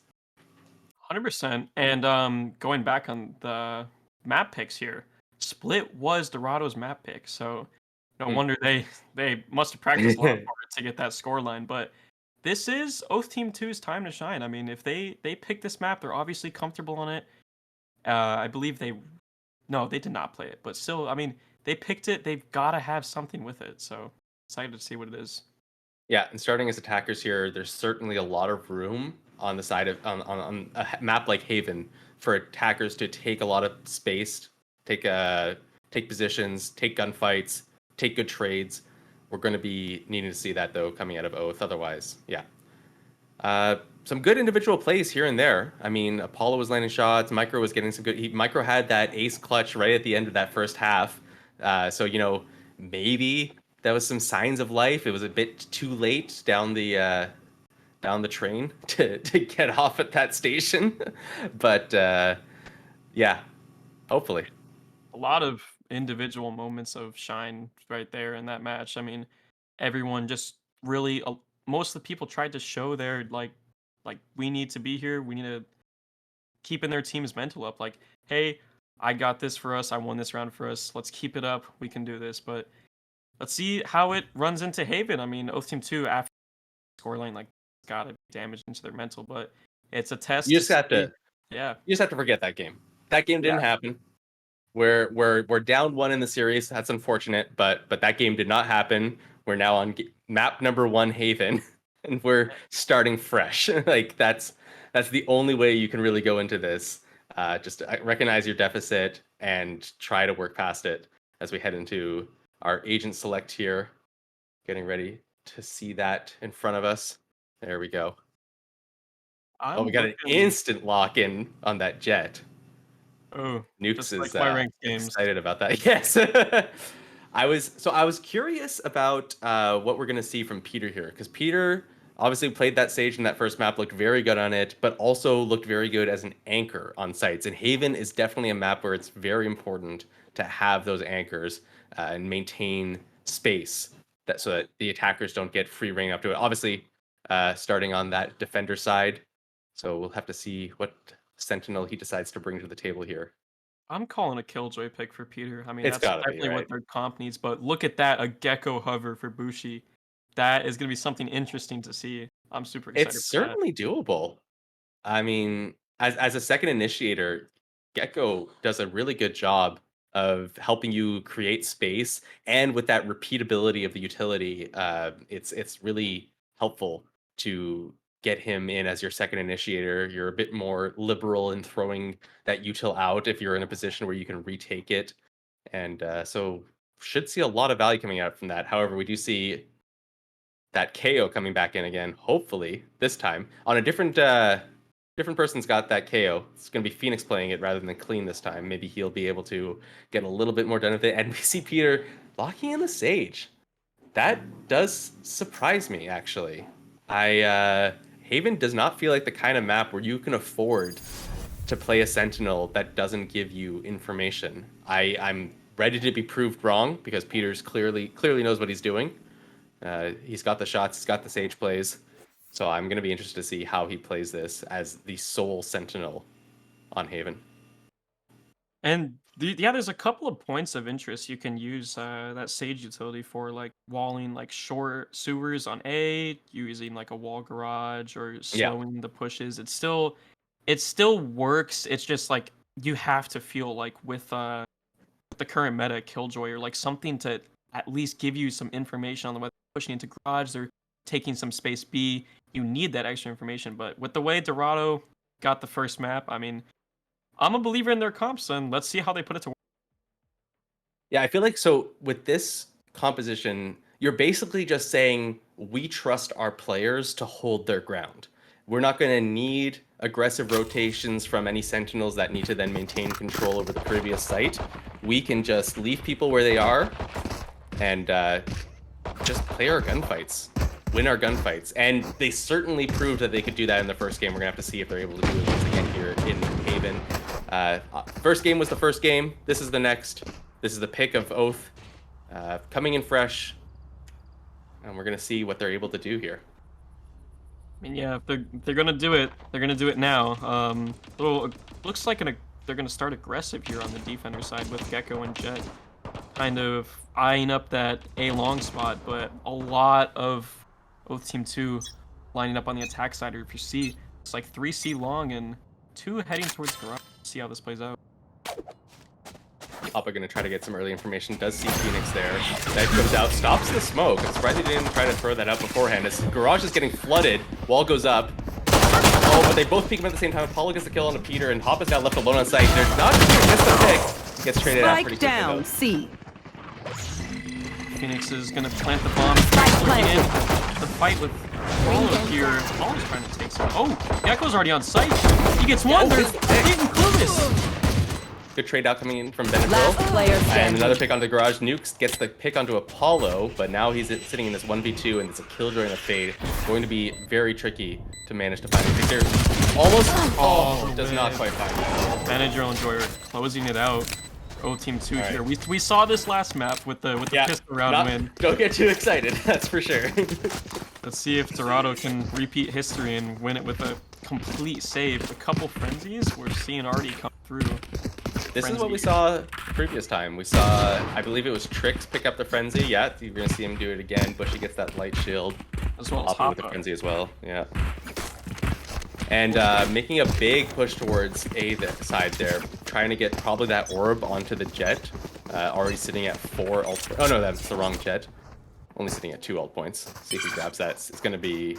100%. And going back on the map picks here, Split was Dorado's map pick, so no Hmm. wonder they must have practiced a lot for it to get that score line. But this is Oath Team 2's time to shine. I mean, if they pick this map, they're obviously comfortable on it. I believe they did not play it, but still, I mean, they picked it. They've got to have something with it. So excited to see what it is. Yeah, and starting as attackers here, there's certainly a lot of room on the side of on map like Haven for attackers to take a lot of space, take take positions, take gunfights, take good trades. We're going to be needing to see that though coming out of Oath. Otherwise, yeah, some good individual plays here and there. I mean, Apollo was landing shots. Micro was getting some good. Micro had that ace clutch right at the end of that first half. So maybe that was some signs of life. It was a bit too late down the train to get off at that station, but yeah, hopefully. A lot of individual moments of shine right there in that match. I mean, everyone just really most of the people tried to show their like we need to be here. We need to keeping their team's mental up. Like, hey, I got this for us. I won this round for us. Let's keep it up. We can do this. But let's see how it runs into Haven. I mean, Oath Team 2 after scoreline like got to be damaged into their mental, but it's a test You to just have see. to Yeah, you just have to forget that game. That game yeah. didn't happen. We're down one in the series. That's unfortunate, but that game did not happen. We're now on map number 1 Haven, and we're starting fresh. Like that's the only way you can really go into this. Just recognize your deficit and try to work past it as we head into our agent select here. Getting ready to see that in front of us. There we go. Oh, we I'm got an looking. instant lock in on that jet. Oh, Nukes just like is my ranked games. excited about that. Yes. I was curious about what we're gonna see from Peter here, because Peter obviously played that stage in that first map, looked very good on it, but also looked very good as an anchor on sites. And Haven is definitely a map where it's very important to have those anchors and maintain space that so that the attackers don't get free reign up to it. Obviously, starting on that defender side, so we'll have to see what Sentinel he decides to bring to the table here. I'm calling a Killjoy pick for Peter. I mean, It's that's gotta be, definitely right? what their comp needs. But look at that, a Gecko hover for Bushi. That is going to be something interesting to see. I'm super excited It's for that. certainly doable. I mean, as a second initiator, Gecko does a really good job of helping you create space, and with that repeatability of the utility, it's really helpful to get him in as your second initiator. You're a bit more liberal in throwing that util out if you're in a position where you can retake it, and so should see a lot of value coming out from that. However, we do see that KO coming back in again. Hopefully this time on a different person's got that KO. It's gonna be Phoenix playing it rather than Clean this time. Maybe he'll be able to get a little bit more done with it. And we see Peter locking in the Sage. That does surprise me actually. I Haven does not feel like the kind of map where you can afford to play a Sentinel that doesn't give you information. I'm ready to be proved wrong because Peter's clearly knows what he's doing. He's got the shots, he's got the Sage plays. So I'm going to be interested to see how he plays this as the sole Sentinel on Haven. And yeah, there's a couple of points of interest you can use that Sage utility for, like walling like short sewers on A, using like a wall garage, or Yeah. slowing the pushes. It still works. It's just like you have to feel like with the current meta Killjoy, or like something to at least give you some information on whether they're pushing into garage or taking some space B. You need that extra information. But with the way Dorado got the first map, I mean, I'm a believer in their comps, and let's see how they put it to work. Yeah, I feel like so with this composition, you're basically just saying we trust our players to hold their ground. We're not going to need aggressive rotations from any sentinels that need to then maintain control over the previous site. We can just leave people where they are and just play our gunfights, win our gunfights. And they certainly proved that they could do that in the first game. We're going to have to see if they're able to do it once again here in Haven. First game was the first game. This is the next. This is the pick of Oath, coming in fresh, and we're gonna see what they're able to do here. I mean, yeah, if they're gonna do it, they're gonna do it now. Looks like they're gonna start aggressive here on the defender side with Gecko and Jet, kind of eyeing up that A long spot, but a lot of Oath Team 2 lining up on the attack side. Or if you see, it's like 3 C long and 2 heading towards garage. See how this plays out. Papa gonna try to get some early information. Does see Phoenix there. That comes out, stops the smoke. I'm surprised he didn't try to throw that out beforehand. As garage is getting flooded, wall goes up. Oh, but they both peek him at the same time. Apollo gets the kill on Peter, and Hop is now left alone on site. They're not gets the pick. Gets traded out pretty Strike quickly, down, though. C. Phoenix is gonna plant the bomb. Planted. The fight with Apollo here. Apollo's trying to take some. Oh, Gecko's already on site. He gets one. They're even clueless. Good trade out coming in from Last Benadryl. player And standing. another pick onto Garage. Nukes gets the pick onto Apollo, but now he's sitting in this 1v2, and it's a killjoy and a fade. Going to be very tricky to manage to find. I think they're almost. Oh, does not quite find it. Benadryl and Joy are closing it out. O Team 2 All here. right. We saw this last map with the pistol round win. Don't get too excited, that's for sure. Let's see if Dorado can repeat history and win it with a complete save. A couple frenzies we're seeing already come through. This is what we saw previous time. We saw, I believe it was Trix pick up the frenzy. Yeah, you're gonna see him do it again. Bushy gets that light shield. As well as Hopping with the frenzy as well. Yeah. And making a big push towards A side there, trying to get probably that orb onto the Jet. Already sitting at 4 ult. Oh no, that's the wrong Jet. Only sitting at 2 ult points. See if he grabs that. It's gonna be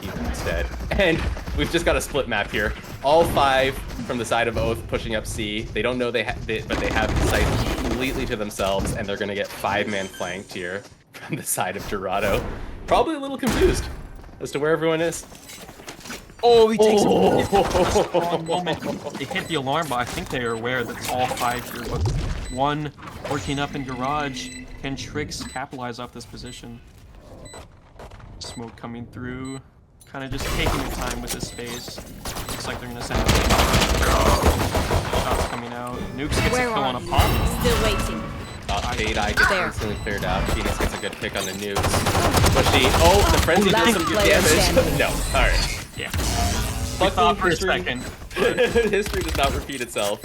Ethan instead. And we've just got a split map here. All 5 from the side of Oath pushing up C. They don't know but they have the site completely to themselves, and they're gonna get 5-man flanked here from the side of Dorado. Probably a little confused as to where everyone is. Oh, he takes a moment. They hit the alarm, but I think they are aware that it's all 5 here. But one working up in garage. Can Trix capitalize off this position? Smoke coming through. Kind of just taking their time with this space. Looks like they're gonna send shots coming out. Nukes gets a kill on a pop. Still waiting. Fade Eye gets There. instantly cleared out. Phoenix gets a good pick on the nukes. Bushy. Oh, the frenzy does some good Last player damage. No. Alright. Yeah. We thought for a second. History does not repeat itself.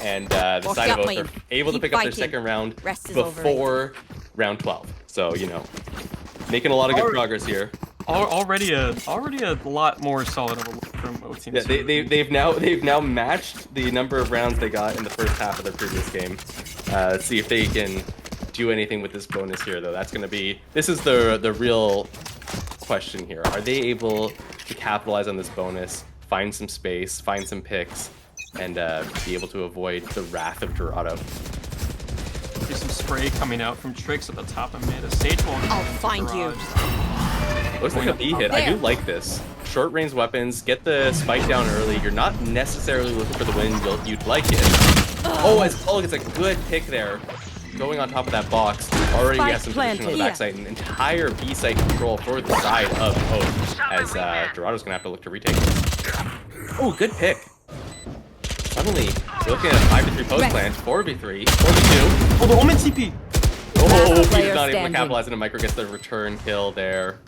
And the Walk side of out, Oath are mate. able to Keep pick up their fighting. second round Rest is over. before round 12. So, you know, making a lot of good progress here. Already a lot more solid of a look from O Team. Yeah, they've now matched the number of rounds they got in the first half of their previous game. Let's see if they can do anything with this bonus here, though. This is the real question here. Are they able to capitalize on this bonus, find some space, find some picks, and be able to avoid the wrath of Dorado? There's some spray coming out from Trix at the top of mid. A stage wall. I'll find you. Looks like a B hit. I do like this. Short range weapons, get the spike down early. You're not necessarily looking for the win you'd like it. Oh, as Paul gets a good pick there. Going on top of that box. Already Spike has some position on the planted. backside. An entire B site control for the side of Oath. As Dorado's going to have to look to retake this. Oh, good pick. Suddenly, we're looking at a 5v3 post plant. 4v3. 4v2. Oh, the Omen TP. Oh, Last he's player not able to standing. capitalize on a micro, gets the return kill there.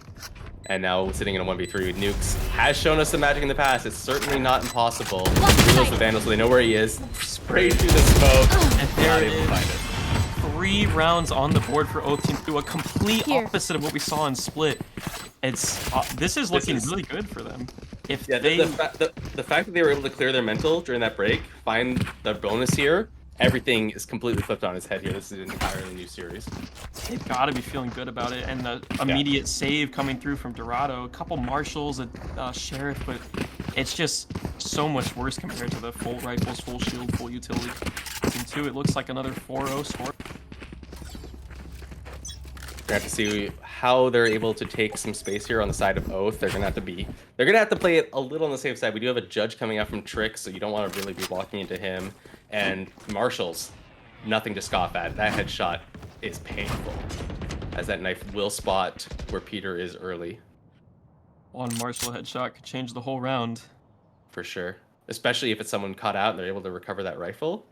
And now sitting in a 1v3 with Nukes. Has shown us some magic in the past. It's certainly not impossible. Reloads the Vandal so they know where he is. Sprayed through the smoke. And there Not it able to find is. it. 3 rounds on the board for Oath Team 2. A complete Here. opposite of what we saw in Split. This is looking really good for them. If Yeah, they the fact that they were able to clear their mental during that break, find the bonus here, everything is completely flipped on its head here. This is an entirely new series. They've got to be feeling good about it, and the immediate save coming through from Dorado, a couple marshals, a sheriff, but it's just so much worse compared to the full rifles, full shield, full utility. And two, it looks like another 4-0 score. We're gonna have to see how they're able to take some space here on the side of Oath. They're gonna have to play it a little on the safe side. We do have a judge coming out from Trick, so you don't want to really be walking into him. And Marshals, nothing to scoff at. That headshot is painful, as that knife will spot where Peter is early. One Marshall headshot could change the whole round. For sure, especially if it's someone caught out and they're able to recover that rifle.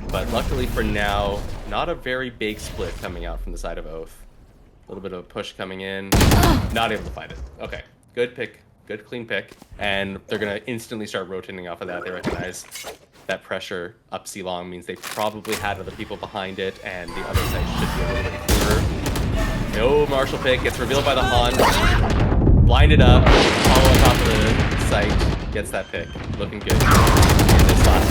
But luckily for now, not a very big split coming out from the side of Oath. A little bit of a push coming in. Not able to find it. Okay, good pick. Good clean pick. And they're going to instantly start rotating off of that. They recognize that pressure up C long means they probably had other people behind it, and the other side should be a little bit clearer. No Marshall pick. Gets revealed by the Han. Blinded up. Follow on top of the site. Gets that pick. Looking good. And this last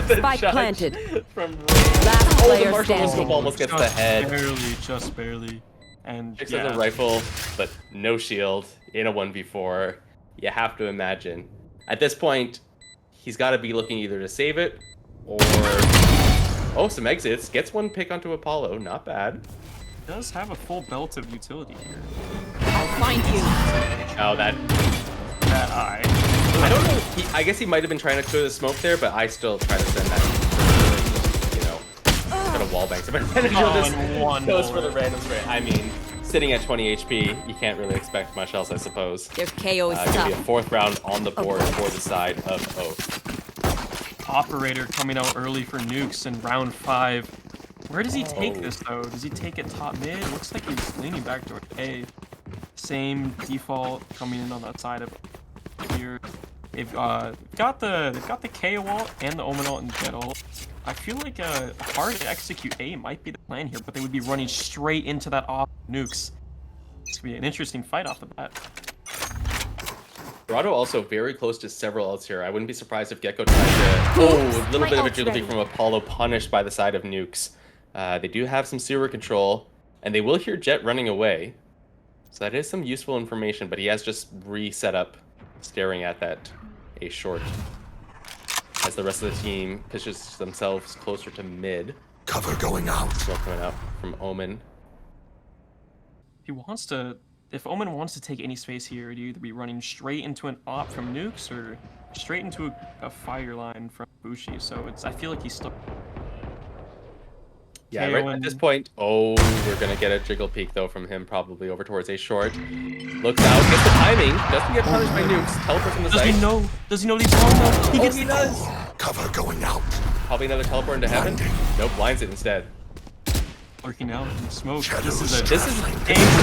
the Spike planted. from Last the player Marshall standing. almost gets the head. Just barely. And Picks up the rifle, but no shield in a 1v4. You have to imagine. At this point, he's got to be looking either to save it or... Oh, some exits. Gets one pick onto Apollo. Not bad. does have a full belt of utility here. I'll find you. Oh, that eye. I don't know. I guess he might have been trying to clear the smoke there, but I still try to send that. You know, kind of wall banks. But then he'll just goes for the random spray. I mean, sitting at 20 HP, you can't really expect much else, I suppose. Their KO is Gonna be a tough. fourth round on the board for the side of Oath. Operator coming out early for nukes in round 5. Where does he take this though? Does he take it top mid? Looks like he's leaning back toward A. Same default coming in on that side of here. They've got the KO ult and the Omen ult and Jet ult. I feel like hard to execute A might be the plan here, but they would be running straight into that off nukes. This could be an interesting fight off the bat. Dorado also very close to several ults here. I wouldn't be surprised if Gecko tried to... Oh, a little bit of agility from Apollo punished by the side of nukes. They do have some sewer control, and they will hear Jet running away. So that is some useful information, but he has just reset up, staring at that A short. As the rest of the team pitches themselves closer to mid. Cover going out. Smoke coming out from Omen. He wants to... If Omen wants to take any space here, he'd either be running straight into an op from nukes or straight into a fire line from Bushi. So it's I feel like he's stuck. Yeah, right at this point, oh, we're gonna get a jiggle peek though from him, probably over towards A short. Looks out, gets the timing, doesn't get punished by nukes, teleport from the site. Does he know these no? He gets he does! Cover going out. Probably another teleport into heaven. Nope, blinds it instead. Lurking out in the smoke. Shadows This is a traveling. dangerous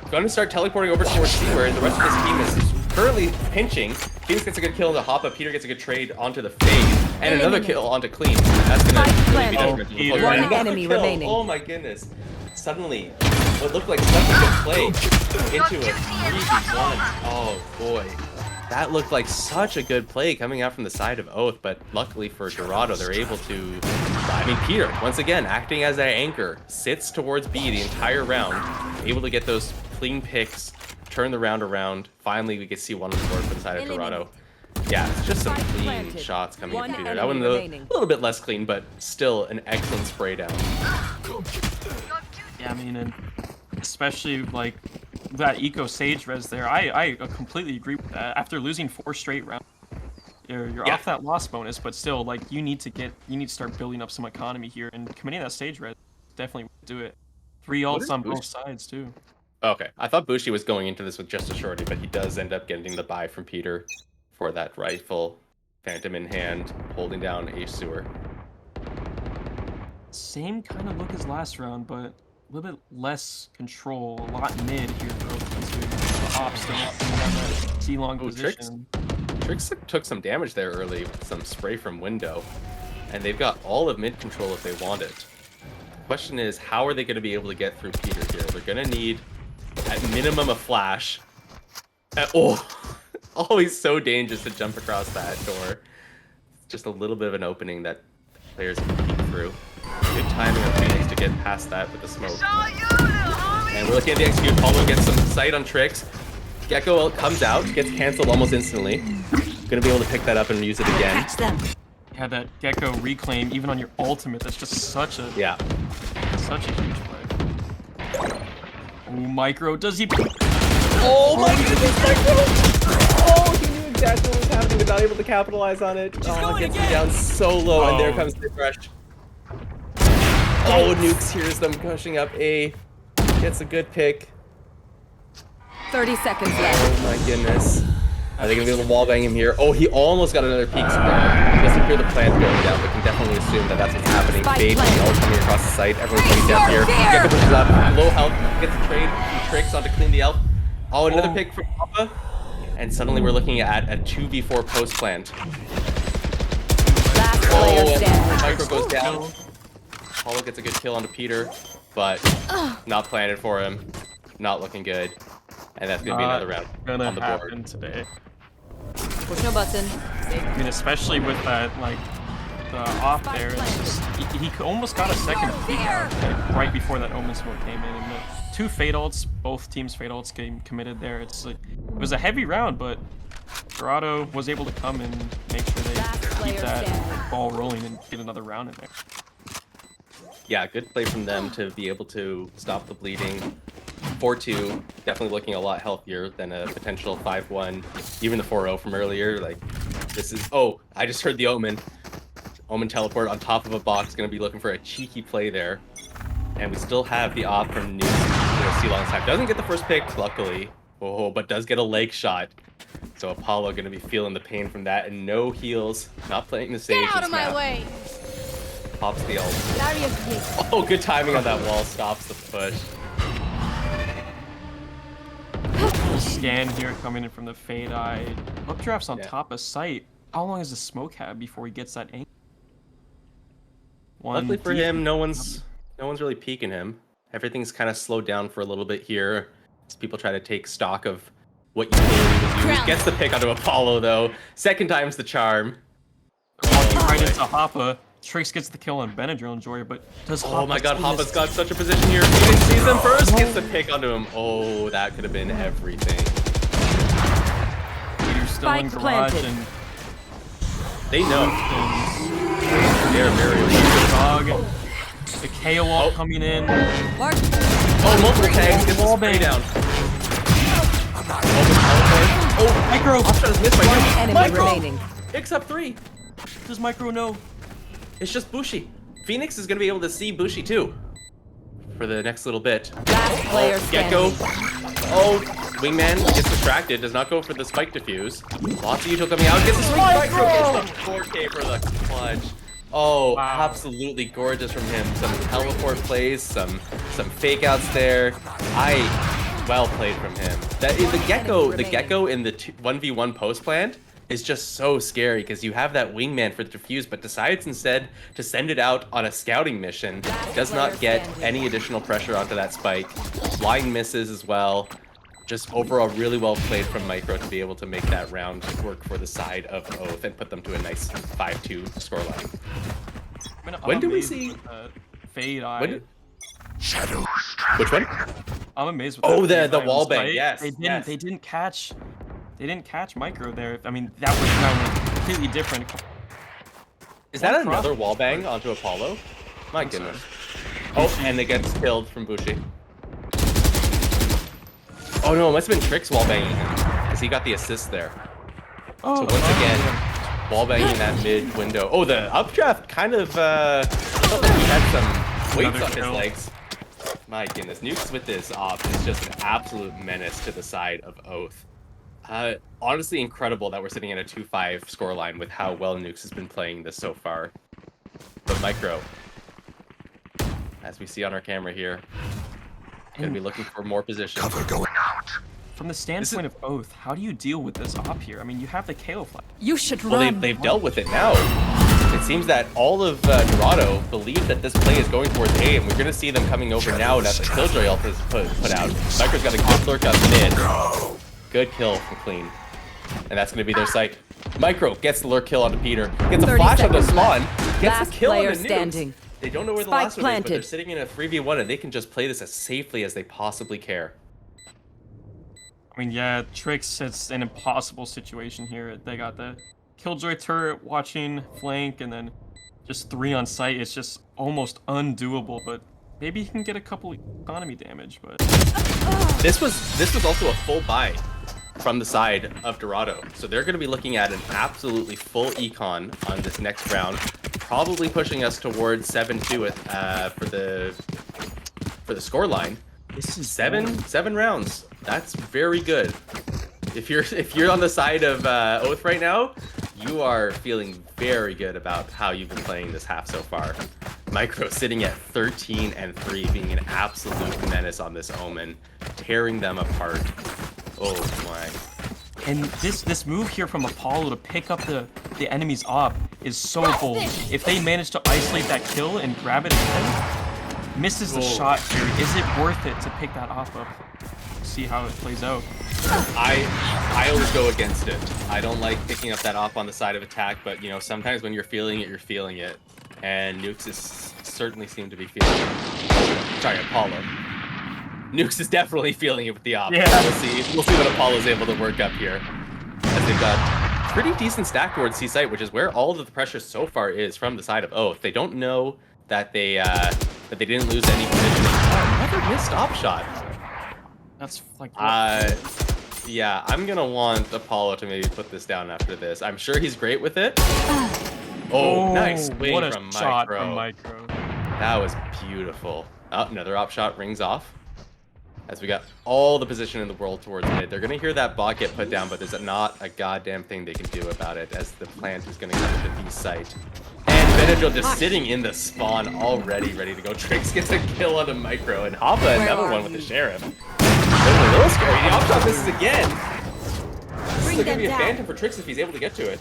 play. Gonna start teleporting over towards C, where the rest of his team is currently pinching. Phoenix gets a good kill on the hop up, Peter gets a good trade onto the fade, and another kill onto Clean. That's gonna really be detrimental to the Peter. close. One enemy Kill. remaining. Oh my goodness. Suddenly, what looked like such a good play into a 3v1. Oh boy. That looked like such a good play coming out from the side of Oath, but luckily for Dorado, they're able to... I mean, Peter, once again, acting as that anchor, sits towards B the entire round, able to get those clean picks, turn the round around. Finally, we can see one on the board for the side of Dorado. Yeah, it's just some clean shots coming in Peter. That one a little bit less clean, but still an excellent spray down. Yeah, I mean, and especially like that eco sage res there. I completely agree with that. After losing 4 straight rounds, you're off that loss bonus, but still, like you need to start building up some economy here, and committing that stage res definitely do it. 3 ults on both sides too. Okay, I thought Bushi was going into this with just a shorty, but he does end up getting the buy from Peter for that rifle, Phantom in hand, holding down A sewer. Same kind of look as last round, but a little bit less control. A lot mid here for the ops still down that C-long position. Tricks took some damage there early with some spray from window, and they've got all of mid control if they want it. The question is, how are they going to be able to get through Peter here? They're going to need, at minimum, a flash. Oh, always so dangerous to jump across that door. just a little bit of an opening that players can peek through. Good timing of Phoenix to get past that with the smoke. And we're looking at the execute. Paulo gets some sight on tricks. Gecko comes out, gets canceled almost instantly. Gonna be able to pick that up and use it again. Catch them. Yeah, that Gecko reclaim, even on your ultimate, that's just such a huge play. Oh, Micro, does he? Oh my goodness, Micro! Oh, he knew exactly what was happening, but not able to capitalize on it. Oh, gets him down so low, and there comes the rush. Oh, Nukes hears them pushing up A. Gets a good pick. 30 seconds left. Oh my goodness. Are they gonna be able to wallbang him here? Oh, he almost got another peek spot. Doesn't hear the plant going down, but can definitely assume that that's what's happening. Fade all coming across the site. Everyone's coming down here. Gecko pushes up. Low health. Gets a trade. Some tricks onto clean the elf. Oh, another pick from Papa. And suddenly we're looking at a 2v4 post plant. Last player And standing. Micro goes down. Paulo gets a good kill onto Peter, but not planted for him. Not looking good. And that's gonna be another round Gonna on the board. happen today. Push no button. I mean, especially with that, like, the off there, it's just, he almost got a second peek out right before that Omen smoke came in. And the two fade ults, both teams' fade ults came committed there. It's like, it was a heavy round, but Dorado was able to come and make sure they keep that ball rolling and get another round in there. Yeah, good play from them to be able to stop the bleeding. 4-2, definitely looking a lot healthier than a potential 5-1. Even the 4-0 from earlier, like, this is... Oh, I just heard the Omen. Omen teleport on top of a box, gonna be looking for a cheeky play there. And we still have the off from New C-Long's time. Doesn't get the first pick, luckily. Oh, but does get a leg shot. So Apollo gonna be feeling the pain from that, and no heals. Not playing the stage. Get out of my way. Pops the ult. Oh, good timing on that wall. Stops the push. Scan here coming in from the fade eye. Updraft's on top of sight. How long does the smoke have before he gets that angle? Luckily for him, no one's really peeking him. Everything's kind of slowed down for a little bit here as people try to take stock of what utility was used. Gets the pick onto Apollo though. Second time's the charm. Right into Hoppa. Trix gets the kill on Benadryl Enjoyer, but does Hoppa... Oh my god, Hoppa's got such a position here. Phoenix sees him first, gets the pick onto him. Oh, that could have been everything. Peter's still in garage and... They know. They're very Dog. The KO wall coming in. Oh, multiple tags, gets the spray down. Oh, Micro! Remaining. Picks up 3. Does Micro know? It's just Bushi. Phoenix is going to be able to see Bushi too for the next little bit. Last player Gecko. Oh, Wingman gets distracted. Does not go for the spike defuse. Lots of util coming out. Gets the swing. Micro gets the 4K for the clutch. Oh, wow. Absolutely gorgeous from him. Some teleport plays, some fake outs there. Well played from him. That is the Gecko in the 1v1 post plant is just so scary because you have that wingman for the defuse, but decides instead to send it out on a scouting mission. Does not get any additional pressure onto that spike. Blind misses as well. Just overall really well played from Micro to be able to make that round work for the side of Oath and put them to a nice 5-2 scoreline. When do we see Fade Eye? Shadows. Which one? I'm amazed with the wall bang. Yes. They didn't catch Micro there. I mean, that was completely different. Is that another wall bang onto Apollo? My goodness. Oh, and it gets killed from Bushi. Oh no, it must have been Trix wall banging him because he got the assist there. So once again, wall banging that mid window. Oh, the updraft kind of felt like he had some weights on his legs. My goodness, Nukes with this off is just an absolute menace to the side of Oath. Honestly incredible that we're sitting at a 2-5 scoreline with how well Nukes has been playing this so far. But Micro, as we see on our camera here, gonna be looking for more position. Cover going out. From the standpoint of Oath, how do you deal with this op here? I mean, you have the KO flag. You should run. Well, they've dealt with it now. It seems that all of Dorado believe that this play is going towards A, and we're going to see them coming over now that the Killjoy ult is put out. Micro's got a good lurk up mid. Good kill from Clean. And that's going to be their site. Micro gets the lurk kill onto Peter. Gets a 30 flash onto seconds Spawn. left. Gets Last the kill player on the standing. Nukes. They don't know where the Spike last one is, but they're planted. sitting in a 3v1 and they can just play this as safely as they possibly care. I mean, yeah, Trix, it's an impossible situation here. They got the Killjoy turret watching flank, and then just 3 on site. It's just almost undoable, but maybe he can get a couple economy damage, but... This was also a full buy from the side of Dorado. So they're going to be looking at an absolutely full econ on this next round, probably pushing us towards 7-2 for the score line. This is seven rounds. That's very good. If you're on the side of Oath right now, you are feeling very good about how you've been playing this half so far. Micro sitting at 13-3, being an absolute menace on this Omen, tearing them apart. Oh my. And this move here from Apollo to pick up the enemy's op is so bold. If they manage to isolate that kill and grab it again, misses the shot here. Is it worth it to pick that op up? See how it plays out. I always go against it. I don't like picking up that op on the side of attack, but you know, sometimes when you're feeling it, you're feeling it. And Nukes certainly seem to be feeling it. Sorry, Apollo. Nukes is definitely feeling it with the op. Yeah. We'll see what Apollo's able to work up here. As they've got pretty decent stack towards C site, which is where all of the pressure so far is from the side of Oath. They don't know that they didn't lose any positioning. Oh, another missed op shot. That's like... Yeah, I'm gonna want Apollo to maybe put this down after this. I'm sure he's great with it. Oh, nice swing what a from shot Micro. from Micro. That was beautiful. Oh, another op shot rings off. As we got all the position in the world towards mid. They're gonna hear that bot get put down, but there's not a goddamn thing they can do about it, as the plant is gonna come into B site. And Benadryl just sitting in the spawn already ready to go. Trix gets a kill on a Micro, and Hoppa another one with the Sheriff. A little scary. The op shot misses again. This is gonna be a phantom for Trix if he's able to get to it.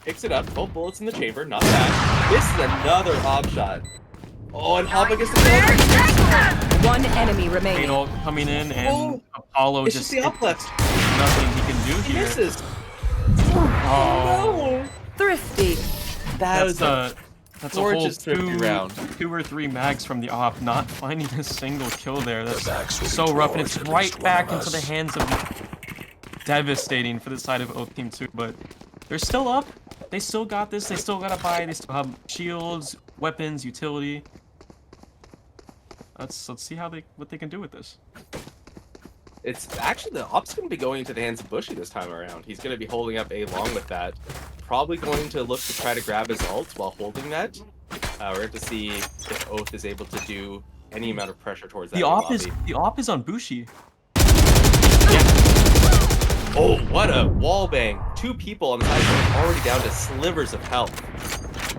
Picks it up, both bullets in the chamber, not bad. This is another op shot. Oh, and Hoppa gets the kill. One enemy remaining. Fatal coming in, and Apollo It's just the up left. nothing he can do He here. misses. Oh, Thrifty. that's a whole gorgeous thrifty round. 2 or 3 mags from the op, not finding a single kill there. That's backs will be so rough, and it's towards at right least one back of into the us. hands of devastating for the side of Oath Team 2. But they're still up. They still got this. They still gotta buy. They still have shields, weapons, utility. Let's see what they can do with this. It's actually the op's going to be going into the hands of Bushy this time around. He's going to be holding up A long with that. Probably going to look to try to grab his ult while holding that. We're going to see if Oath is able to do any amount of pressure towards that. The op is on Bushi. Oh, what a wall bang. 2 people on the side are already down to slivers of health.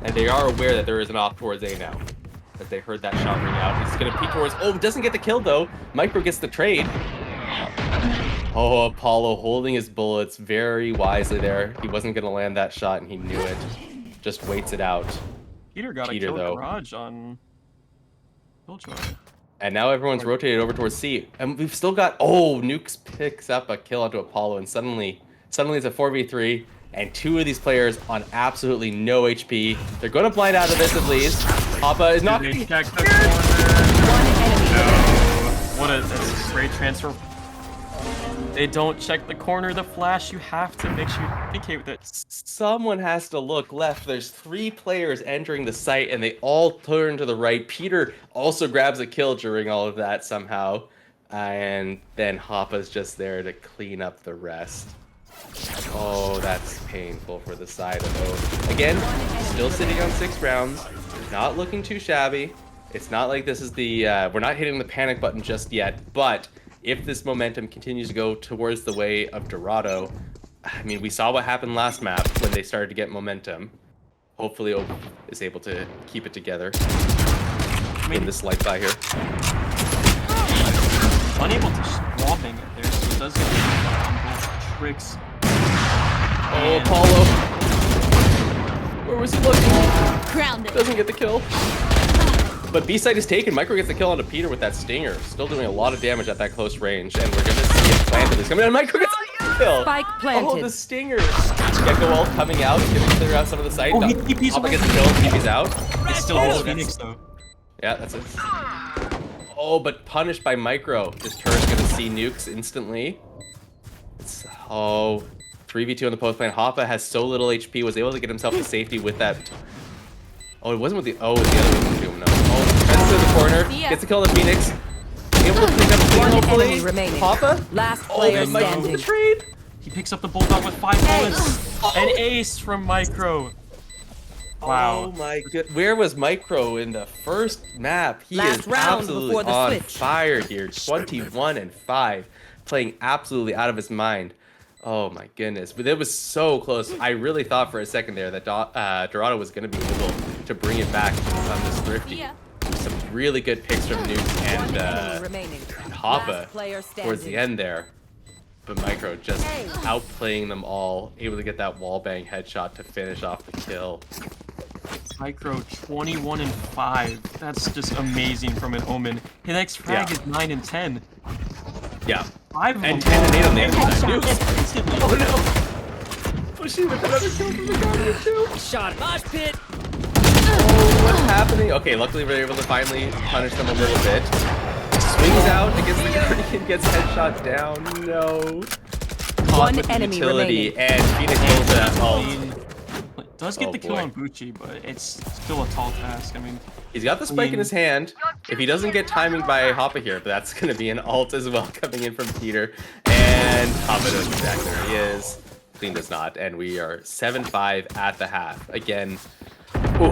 And they are aware that there is an op towards A now. As they heard that shot ring out. He's going to peek towards... Oh, doesn't get the kill though. Micro gets the trade. Oh, Apollo holding his bullets very wisely there. He wasn't going to land that shot and he knew it. Just waits it out. Peter got a kill garage on Killjoy. And now everyone's rotated over towards C. And we've still got... Oh, Nukes picks up a kill onto Apollo. And suddenly it's a 4v3. And 2 of these players on absolutely no HP. They're going to blind out of this at least. Hoppa is not... They gonna check the corner. One enemy remaining. That's a great transfer. They don't check the corner, the flash. You have to make sure you communicate with it. Someone has to look left. There's 3 players entering the site, and they all turn to the right. Peter also grabs a kill during all of that somehow. And then Hoppa's just there to clean up the rest. Oh, that's painful for the side of Oath. Again, still sitting on 6 rounds. Not looking too shabby. It's not like this is the... we're not hitting the panic button just yet, but if this momentum continues to go towards the way of Dorado, I mean, we saw what happened last map when they started to get momentum. Hopefully Oath is able to keep it together. In this light by here. Unable to swapping it there, so it does get on both Trix. Oh, Apollo. Where was he looking? Grounded. Doesn't get the kill. But B side is taken. Micro gets the kill onto Peter with that stinger. Still doing a lot of damage at that close range. And we're going to see it planted. He's coming down. Micro gets... kill. Spike Oh, planted. the stinger. Gecko ult coming out. He's gonna clear out some of the site. Oh, he TP's Hoppa away. gets the kill. TP's out. It's still Oh, the Phoenix though. Yeah, that's it. Oh, but punished by Micro. This turret's gonna see nukes instantly. It's, 3v2 on the post plane. Hoppa has so little HP, was able to get himself to safety with that. Oh, it wasn't with the. Oh, it was the other one. No. Oh, fence to the corner. Yeah. Gets the kill on the Phoenix. Able to pick up the One hopefully. enemy remaining. Hoppa. Last Oh, player they might go for standing. the trade. He picks up the Bulldog with 5 bullets. An ace from Micro. Wow. Oh my god. Where was Micro in the first map? He Last is round absolutely before the on switch. fire here. 21-5. Playing absolutely out of his mind. Oh my goodness. But it was so close. I really thought for a second there that Dorado was going to be able to bring it back on this Thrifty. Yeah. Some really good picks from Nuke One enemy and remaining. Hoppa Last player towards the standing. end there. But Micro just outplaying them all, able to get that wallbang headshot to finish off the kill. Micro 21-5. That's just amazing from an Omen. His next frag Yeah. is 9 and 10. Yeah. 5 of And them. 10 and 8 on the other side. Headshot. Nukes. Instantly. Oh no! Pushy with another kill from the Guardian too. Shot. Mosh pit. Oh, what's happening? Okay, luckily we're able to finally punish them a little bit. Swings out against the Guardian, gets headshot down. No. Caught One with the enemy utility, remaining. and Phoenix pulls that ult. Does get Oh, the kill boy. on Bucci, but it's still a tall task. I mean, He's got the spike in his hand. If he doesn't get timing by Hoppa here, but that's going to be an ult as well coming in from Peter. And Hoppa does exactly where he is. Clean does not. And we are 7-5 at the half. Again, ooh,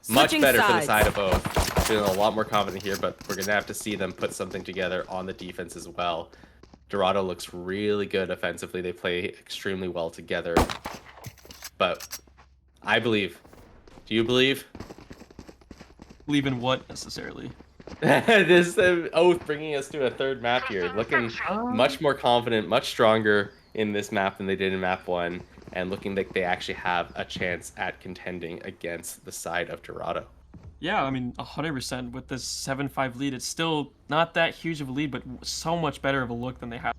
much Switching better for the sides. side of both. Feeling a lot more confident here, but we're going to have to see them put something together on the defense as well. Dorado looks really good offensively. They play extremely well together. But I believe. Do you believe? believe in what necessarily? This oath bringing us to a third map here. Looking much more confident, much stronger in this map than they did in map 1. And looking like they actually have a chance at contending against the side of Dorado. Yeah, I mean, 100% with this 7-5 lead. It's still not that huge of a lead, but so much better of a look than they have.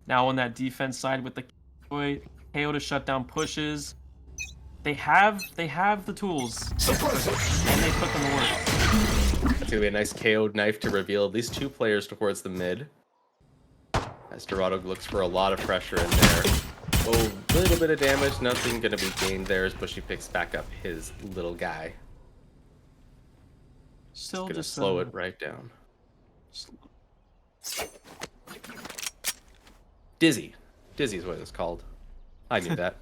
Now on that defense side with the KO to shut down pushes, they have the tools, and they put them to work. That's gonna be a nice KO'd knife to reveal at least 2 players towards the mid. As Dorado looks for a lot of pressure in there. Oh, little bit of damage, nothing gonna be gained there as Bushy picks back up his little guy. Still Gonna just slow it right down. Dizzy. Dizzy is what it's called. I knew that.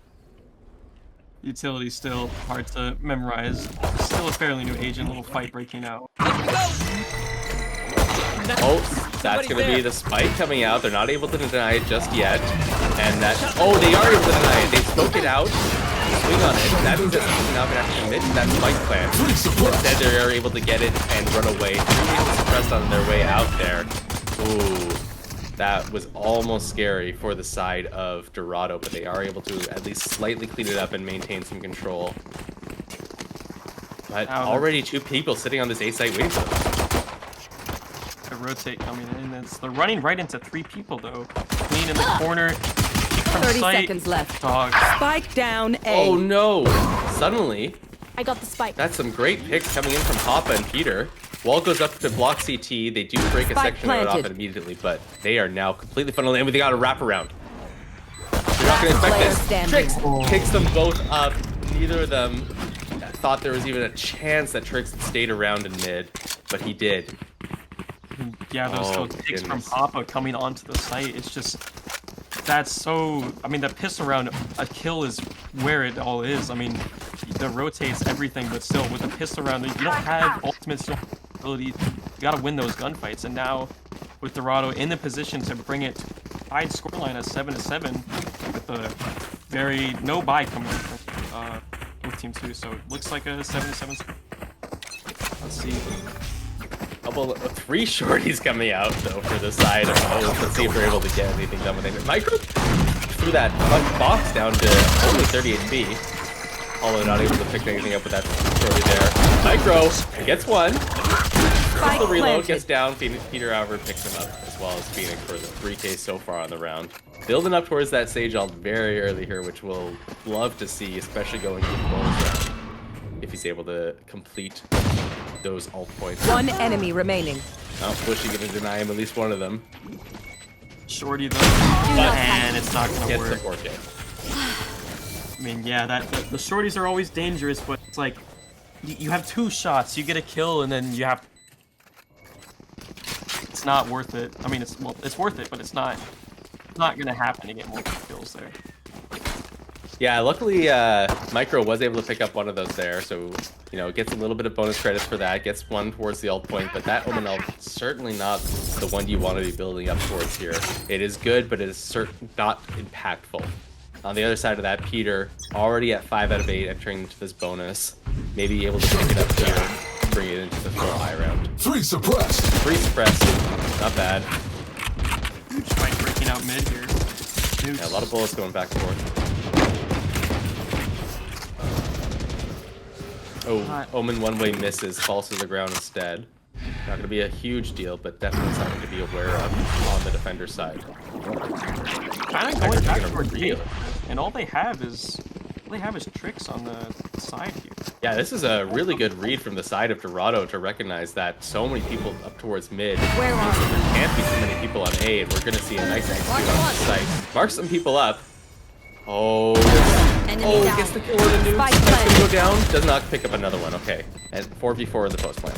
Utility still hard to memorize. Still a fairly new agent. Little fight breaking out. Oh, that's going to be the spike coming out. They're not able to deny it just yet. And that... Oh, they are able to deny it. They smoke it out. Swing on it. That means that someone's now going to have to commit to that spike plan. Instead, they are able to get it and run away. 3 agents suppressed on their way out there. Ooh. That was almost scary for the side of Dorado, but they are able to at least slightly clean it up and maintain some control. But already 2 people sitting on this A site waiting for them. A rotate coming in. They're running right into 3 people though. Clean in the corner. 30 seconds left. Dog. Spike down A. Oh no! Suddenly, I got the spike. that's some great picks coming in from Hoppa and Peter. Wall goes up to block CT. They do break a Spike section of it off planted. immediately, but they are now completely funneled in. They got a wraparound. They're not going to Player expect this. standing. Trix picks them both up. Neither of them thought there was even a chance that Trix stayed around in mid, but he did. Yeah, those picks from goodness. Papa coming onto the site. It's just that's so. I mean, that pistol round, a kill is where it all is. I mean, the rotates everything, but still, with the pistol round, you don't have ultimates, you don't have ability. You gotta win those gunfights, and now with Dorado in the position to bring it tied scoreline at 7-7, with a very no buy coming in from both team 2, so it looks like a 7-7 score. Let's see. Couple, 3 shorties coming out though for the side of Oath. Let's see if we're able to get anything done with it. Micro threw that box down to only 30 HP. Although not able to pick anything up with that shorty there. Micro gets one. Spike The reload planted. gets down. Peter, however, picks him up, as well as Phoenix for the 3K so far on the round. Building up towards that Sage ult very early here, which we'll love to see, especially going into the bonus round. If he's able to complete those ult points. One enemy remaining. Oh, Bushy gonna deny him at least one of them. Shorty though, and it's not gonna Gets work. the 4K. I mean, yeah, the shorties are always dangerous, but it's like you have 2 shots, you get a kill, and then you have. It's not worth it. I mean, it's worth it, but it's not gonna happen to get more kills there. Yeah, luckily Micro was able to pick up one of those there, so gets a little bit of bonus credits for that. Gets one towards the ult point, but that Omen ult certainly not the one you want to be building up towards here. It is good, but it is not impactful. On the other side of that, Peter already at 5 out of 8 entering into this bonus, maybe able to pick it up here, bring it into the full high round. 3 suppressed. 3 suppressed, not bad. Huge fight breaking out mid here. Yeah, a lot of bullets going back and forth. Oh, Omen one-way misses, falls to the ground instead. Not going to be a huge deal, but definitely something to be aware of on the defender side. Kind of going back for deal, and all they have is tricks on the side here. Yeah, this is a really good read from the side of Dorado to recognize that so many people up towards mid. Where are There can't be so many people on A, and we're going to see a nice execute on the site. Mark some people up. Oh, Enemy down. gets the kill with a nuke. Spike That's planted. gonna go down. Does not pick up another one. Okay, and 4v4 in the post plant.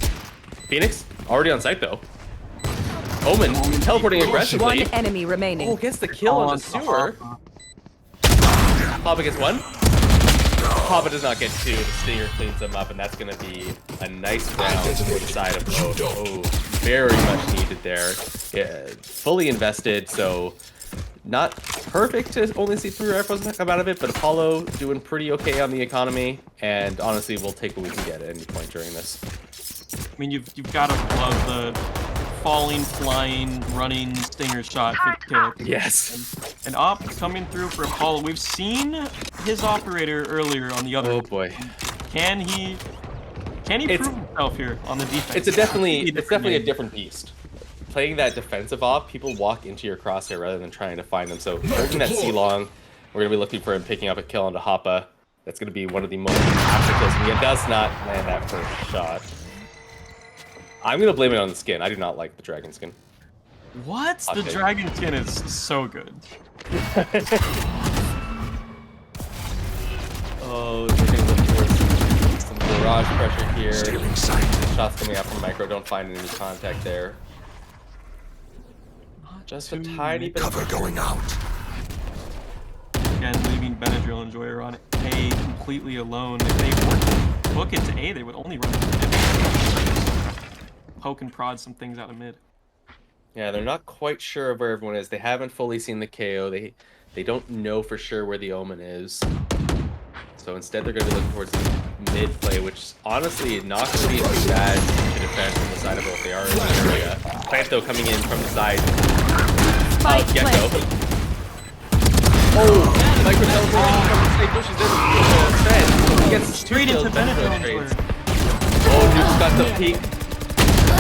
Phoenix already on site though. Omen teleporting One aggressively. enemy remaining. Oh, gets the kill on the sewer. Papa gets one. Papa does not get 2. The Stinger cleans them up, and that's going to be a nice round for the side of both. Oh, very much needed there. Yeah, fully invested, so not perfect to only see 3 rifles come out of it, but Apollo doing pretty okay on the economy, and honestly, we'll take what we can get at any point during this. I mean, you've got to love the falling, flying, running Stinger shot for the kill. Yes. And Op coming through for Apollo. We've seen his operator earlier on the other. Oh boy. Can he prove himself here on the defense? It's definitely a different beast. Playing that defensive op, people walk into your crosshair rather than trying to find them. So breaking that C-long, we're going to be looking for him picking up a kill onto Hoppa. That's going to be one of the most impactful kills. And he does not land that first shot. I'm going to blame it on the skin. I do not like the dragon skin. What? The dragon skin is so good. Oh, they're going to look towards some barrage pressure here. Shots coming out from Micro. Don't find any contact there. Just a tiny bit of Cover going out. Again, leaving Benadryl Enjoyer on A completely alone. If they were to book it to A, they would only run it to mid. Poke and prod some things out of mid. Yeah, they're not quite sure of where everyone is. They haven't fully seen the KO. They don't know for sure where the Omen is. So instead, they're going to look towards the mid play, which honestly not going to be too bad to defend from the side of both. They are in the area. Plant though coming in from the side Spike of Gecko. planted. Oh, Micro teleporting from the side pushes in. He gets Straight into Benadryl Enjoyer. Oh, Nuke's got the peek.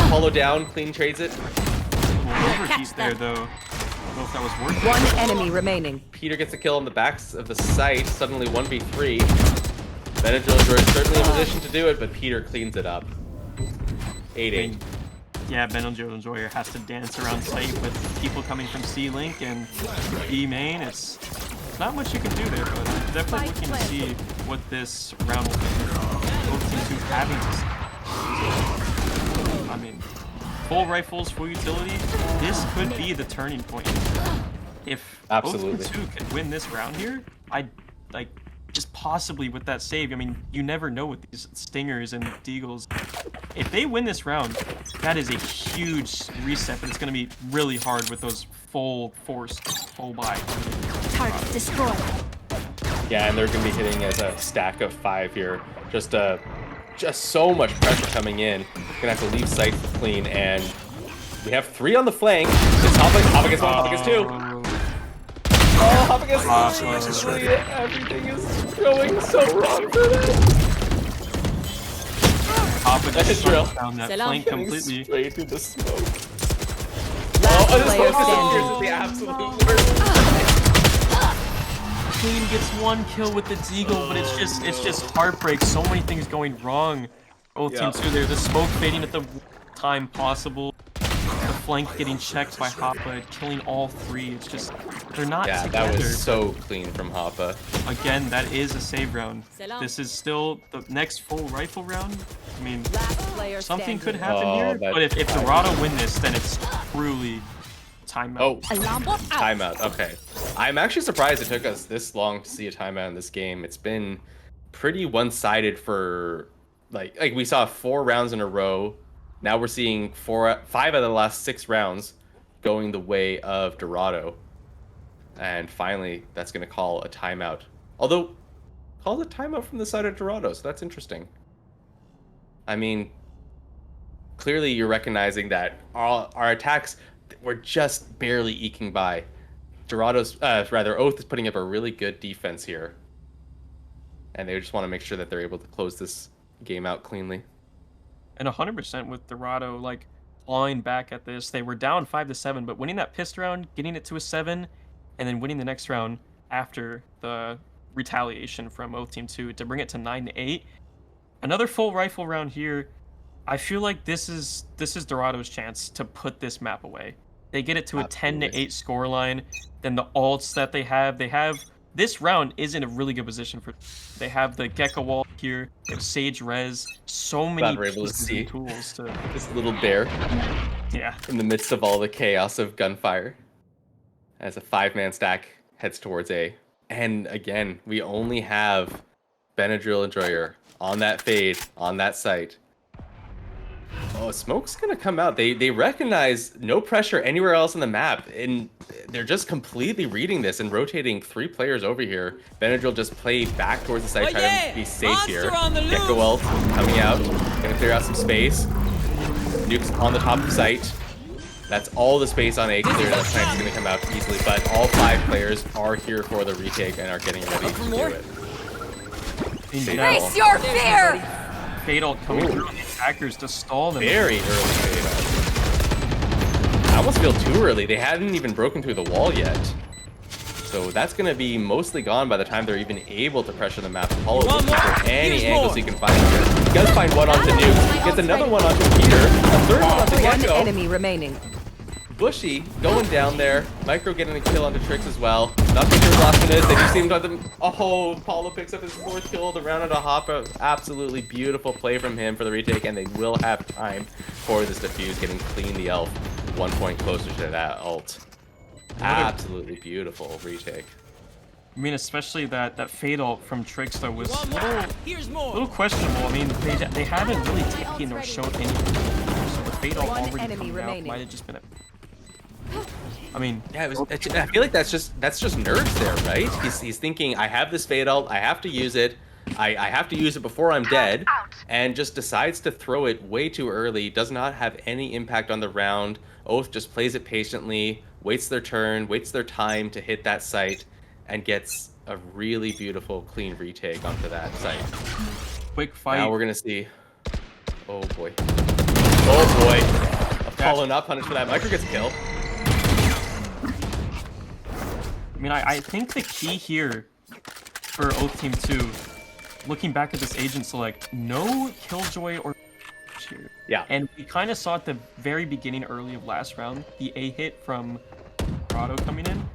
Hollow down, clean trades it. Overheat there though. I don't know if that was worth it. One enemy remaining. Peter gets a kill on the backs of the site. Suddenly 1v3. Benadryl is certainly in position to do it, but Peter cleans it up. 8-8. Yeah, Benadryl Enjoyer has to dance around site with people coming from C-Link and B main. It's not much you can do there, but I'm definitely looking to see what this round will be. Both teams who having to. I mean, full rifles, full utility. This could be the turning point. If Absolutely. both teams could win this round here, I'd like just possibly with that save. I mean, you never know with these Stingers and Deagles. If they win this round, that is a huge reset, but it's going to be really hard with those full force, full buy. Target destroyed. Yeah, and they're going to be hitting as a stack of 5 here. Just so much pressure coming in. Gonna have to leave sight clean, and we have 3 on the flank. It's Hoppa gets 1, Hoppa gets 2. Oh, Hoppa gets 3. Everything is going so wrong for them. Hoppa That's just a drill. shut down that Salam. flank completely. Straight through the smoke. Last Oh, the player smoke standing. is the absolute worst. Clean gets 1 kill with the Deagle, but it's just heartbreak. So many things going wrong. Both Yeah. teams too. There, the smoke fading at the worst time possible. The flank getting checked by Hoppa, killing all 3. It's just they're not Yeah, together. that was so clean from Hoppa. Again, that is a save round. Salam. This is still the next full rifle round. I mean, Last player something could standing. happen Oh, here, that but if Dorado win this, then it's truly timeout. Oh, Alarm bot out. timeout. Okay. I'm actually surprised it took us this long to see a timeout in this game. It's been pretty one-sided for like we saw 4 rounds in a row. Now we're seeing 5 out of the last 6 rounds going the way of Dorado. And finally, that's going to call a timeout. Although, call it timeout from the side of Dorado, so that's interesting. I mean, clearly you're recognizing that our attacks were just barely eking by. Oath is putting up a really good defense here. And they just want to make sure that they're able to close this game out cleanly. And 100% with Dorado, like, clawing back at this. They were down 5-7, but winning that pissed round, getting it to a 7, and then winning the next round after the retaliation from Oath Team 2 to bring it to 9-8. Another full rifle round here. I feel like this is Dorado's chance to put this map away. They get it to a 10-8 scoreline. Then the ults that they have this round is in a really good position for. They have the Gecko wall here. They have Sage Res. So many Glad we're able to pieces see and tools to. this little bear Yeah. in the midst of all the chaos of gunfire as a 5-man stack heads towards A. And again, we only have Benadryl and Droyer on that fade, on that site. Oh, smoke's gonna come out. They recognize no pressure anywhere else on the map, and they're just completely reading this and rotating 3 players over here. Benadryl just play back towards the site, trying to be safe here. Gecko ult coming out, gonna clear out some space. Nuke's on the top of the site. That's all the space on A clear. That snipes gonna come out easily, but all 5 players are here for the retake and are getting ready to do it. Face your fear! Fade ult coming through on the attackers to stall them. Very early fade ult. I almost feel too early. They hadn't even broken through the wall yet. So that's going to be mostly gone by the time they're even able to pressure the map. Apollo looking for any angles he can find here. He does find one onto Nuke. Gets another one onto Peter. A third one onto One Gecko. enemy remaining. Bushy going down there. Micro getting a kill onto Trix as well. Not sure last minute. They do seem to have them. Oh, Paulo picks up his 4th kill. The round of a Hoppa. Absolutely beautiful play from him for the retake, and they will have time for this defuse, getting clean the elf 1 point closer to that ult. Absolutely beautiful retake. I mean, especially that fade ult from Trix though was a little questionable. I mean, they haven't really taken or shown anything. So the fade ult already enemy coming out remaining. might have just been a. I mean, Yeah, I feel like that's just nerds there, right? He's thinking, I have this fade ult, I have to use it, I have to use it before I'm dead, and just decides to throw it way too early. Does not have any impact on the round. Oath just plays it patiently, waits their turn, waits their time to hit that site, and gets a really beautiful clean retake onto that site. quick fight. Now we're gonna see. Oh boy. Oh boy. Apollo not punished for that. Micro gets a kill. I mean, I think the key here for Oath Team 2, looking back at this agent select, no Killjoy or here. Yeah. And we kind of saw at the very beginning early of last round, the A hit from Dorado coming in.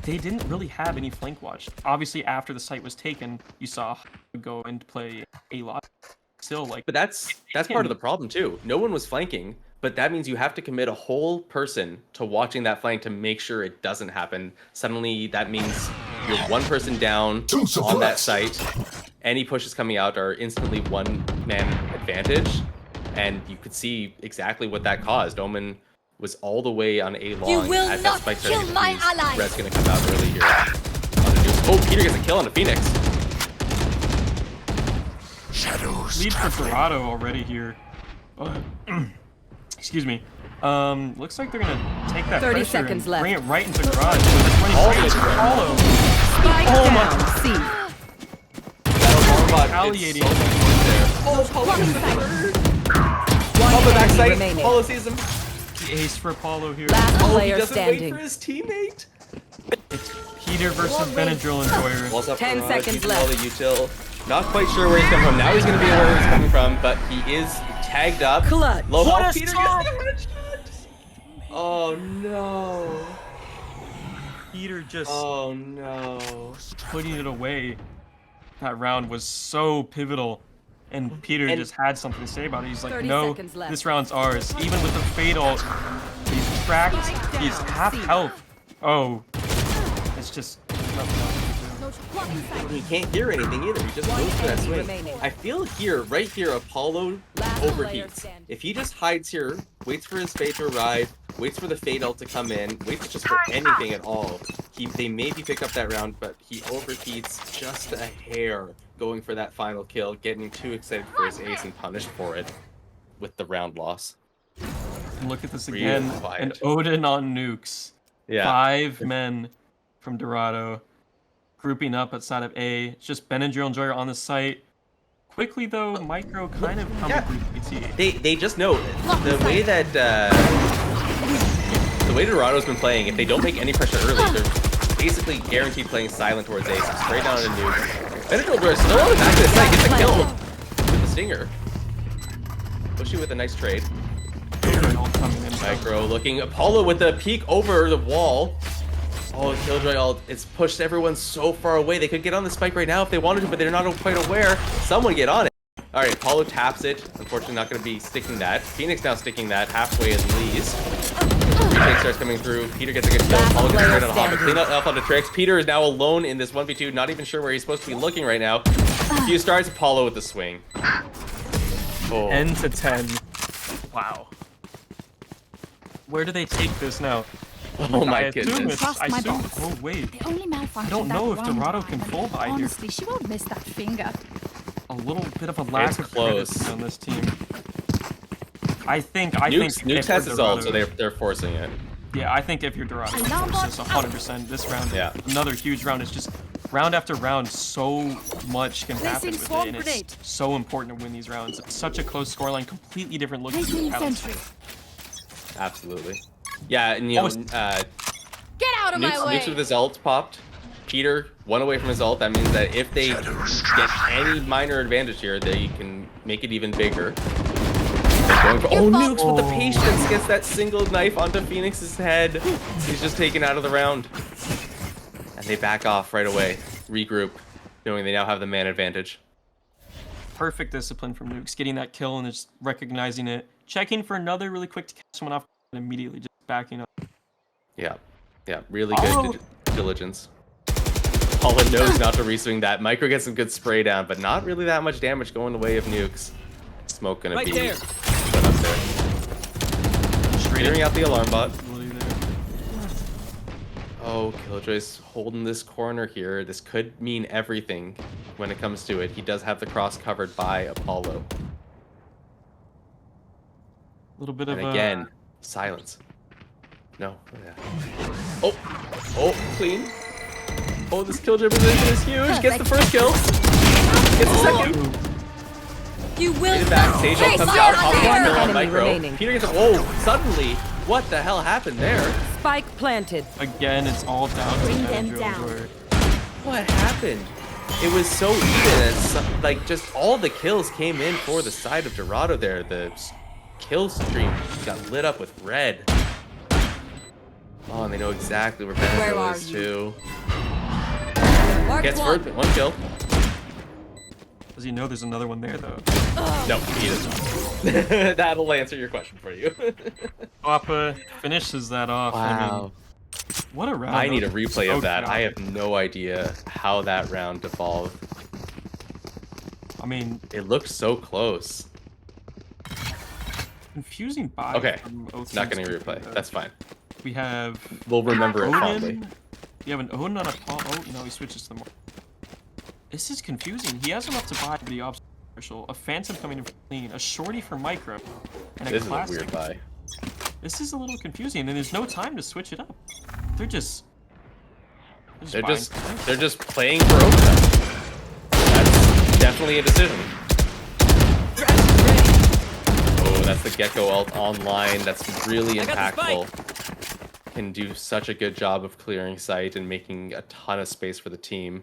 They didn't really have any flank watch. Obviously, after the site was taken, you saw go and play a lot. Still, like, But that's part of the problem too. No one was flanking, but that means you have to commit a whole person to watching that flank to make sure it doesn't happen. Suddenly, that means you're 1 person down on that site. Any pushes coming out are instantly 1-man advantage, and you could see exactly what that caused. Omen was all the way on A long. You will as not that spike kill my ally. Red's gonna come out early here. Oh, Peter gets a kill on the Phoenix. Shadows. lead for Dorado already here. Excuse me. Looks like they're gonna take that 30 pressure seconds and left. bring it right into garage. So it's running All right the into way Apollo. Spike Oh my- down. C. That Armor bot Retaliating. did so much work there. Apollo gets the third. One On the enemy backside, remaining. Apollo sees him. The ace for Apollo here. Last Oh, he player doesn't wait standing. for his teammate. It's Peter versus Benadryl Enjoyer. Walls up 10 for seconds using left. all the util. Not quite sure where he's coming from. Now he's going to be aware where he's coming from, but he is tagged up. Clutch. Low What health. a Peter stop! gets the headshot. Oh no. Peter just Oh no. putting it away. That round was so pivotal. And Peter And- just had something to say about it. He's like, 30 no, seconds left. this round's ours. Even with the fade ult, he's cracked, he's half health. Oh, it's just nothing else to do. He can't hear anything either. He just goes for that enemy swing. remaining. I feel here, right here, Apollo Last player overheats. standing. If he just hides here, waits for his fade to arrive, waits for the fade ult to come in, waits just for anything at all, they maybe pick up that round, but he overheats just a hair going for that final kill, getting too excited for his ace and punished for it with the round loss. And look at this Real again. quiet. An Odin on nukes. Yeah. 5 men from Dorado grouping up outside of A. It's just Benadryl Enjoyer on the site. Quickly though, Micro kind of come Yeah. with PT. They just know the way that Dorado's been playing. If they don't make any pressure early, they're basically guaranteed playing silent towards ace, straight down to nuke. Benadryl Enjoyer still on the back of the site, gets a kill with the stinger. Bushy with a nice trade. All coming in. Micro looking. Apollo with the peek over the wall. Oh, Killjoy ult. It's pushed everyone so far away. They could get on the spike right now if they wanted to, but they're not quite aware. Someone get on it. All right, Apollo taps it. Unfortunately, not going to be sticking that. Phoenix now sticking that halfway as Lee's. Retake starts coming through. Peter gets a good kill. Apollo gets right on Hop. Clean up onto Trix. Peter is now alone in this 1v2. Not even sure where he's supposed to be looking right now. A few stars. Apollo with the swing. Oh. 10 to 10. Wow. Where do they take this now? Oh my I assume goodness. it's- Trust I my assume. boss. Oh wait, The only malfunction I don't that know if one Dorado time, can fall by here. honestly, she won't miss that finger. a little bit of a lack It's of close. credibility on this team. I think Nukes if has we're his ult, so Dorado- they're forcing it. Yeah, I think if you're Dorado, Alarm bot this 100%. This round, Yeah. another huge round. It's just round after round, so much can happen Placing with it, swarm and grenade. it's so important to win these rounds. It's such a close scoreline, completely different look. to the Placing battles. sentry. Absolutely. Yeah, and you know, Get out of my way. Nukes with his ult popped. Peter one away from his ult. That means that if they get any minor advantage here, they can make it even bigger. Going for, oh, Nukes with the patience gets that single knife onto Phoenix's head. He's just taken out of the round. And they back off right away. Regroup, knowing they now have the man advantage. Perfect discipline from Nukes, getting that kill and just recognizing it, checking for another really quick to catch someone off, and immediately just backing up. Yeah, yeah, really good diligence. Holland knows not to reswing that. Micro gets some good spray down, but not really that much damage going the way of Nukes. Smoke gonna be put up there. Clearing out the alarm bot. Ability there. Oh, Killjoy's holding this corner here. This could mean everything when it comes to it. He does have the cross covered by Apollo. A little bit of And again, silence. No. Yeah. Oh, clean. Oh, this Killjoy position is huge. Gets the first kill. Gets the second. You will Get it back. Sage ult comes Face out. your Apollo fear. gets kill on Enemy Micro. remaining. Peter gets a, whoa, suddenly. What the hell happened there? Spike planted. again, it's all down to Bring them Benadryl down. Enjoyer. What happened? It was so even. And like, just all the kills came in for the side of Dorado there. The kill stream got lit up with red. Oh, and they know exactly where Where Benadryl are is, you? too. Mark Gets one. first, one kill. Does he know there's another one there though? No, he doesn't. That'll answer your question for you. Papa finishes that off. I mean, what a round. I need a replay So of that. I chaotic. have no idea how that round evolved. I mean, It looked so close. confusing buy. Okay, from OT's not getting a replay. perspective. That's fine. We have We'll remember it fondly. Odin. We have an Odin on a Paul. Oh, no, he switches to the more. This is confusing. He has enough to buy the obstacle. A Phantom coming in for clean, a Shorty for Micro, and a This is a classic. weird buy. This is a little confusing, and there's no time to switch it up. They're just. They're buying just points. they're just playing for overtime. That's definitely a decision. that's the Gecko ult online. That's really impactful. Can do such a good job of clearing sight and making a ton of space for the team.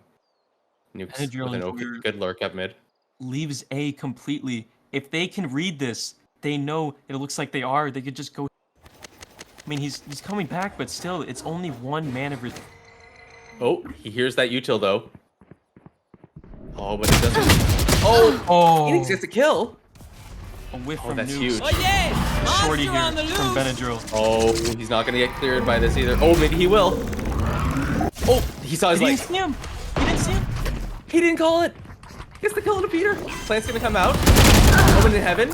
Nukes with an okay, good lurk up mid. Leaves A completely. If they can read this, they know it looks like they are. They could just go. I mean, he's coming back, but still, it's only one man of. Oh, he hears that util though. Oh, but it doesn't. Oh, Phoenix gets a kill. A whiff Oh, from that's Nukes. huge. Oh yeah! Shorty here from Benadryl. Oh, he's not gonna get cleared by this either. Oh, maybe he will. Oh, he saw his He leg. didn't see him. He didn't see him. He didn't call it. Gets the kill to Peter. Plant's gonna come out. Omen in heaven.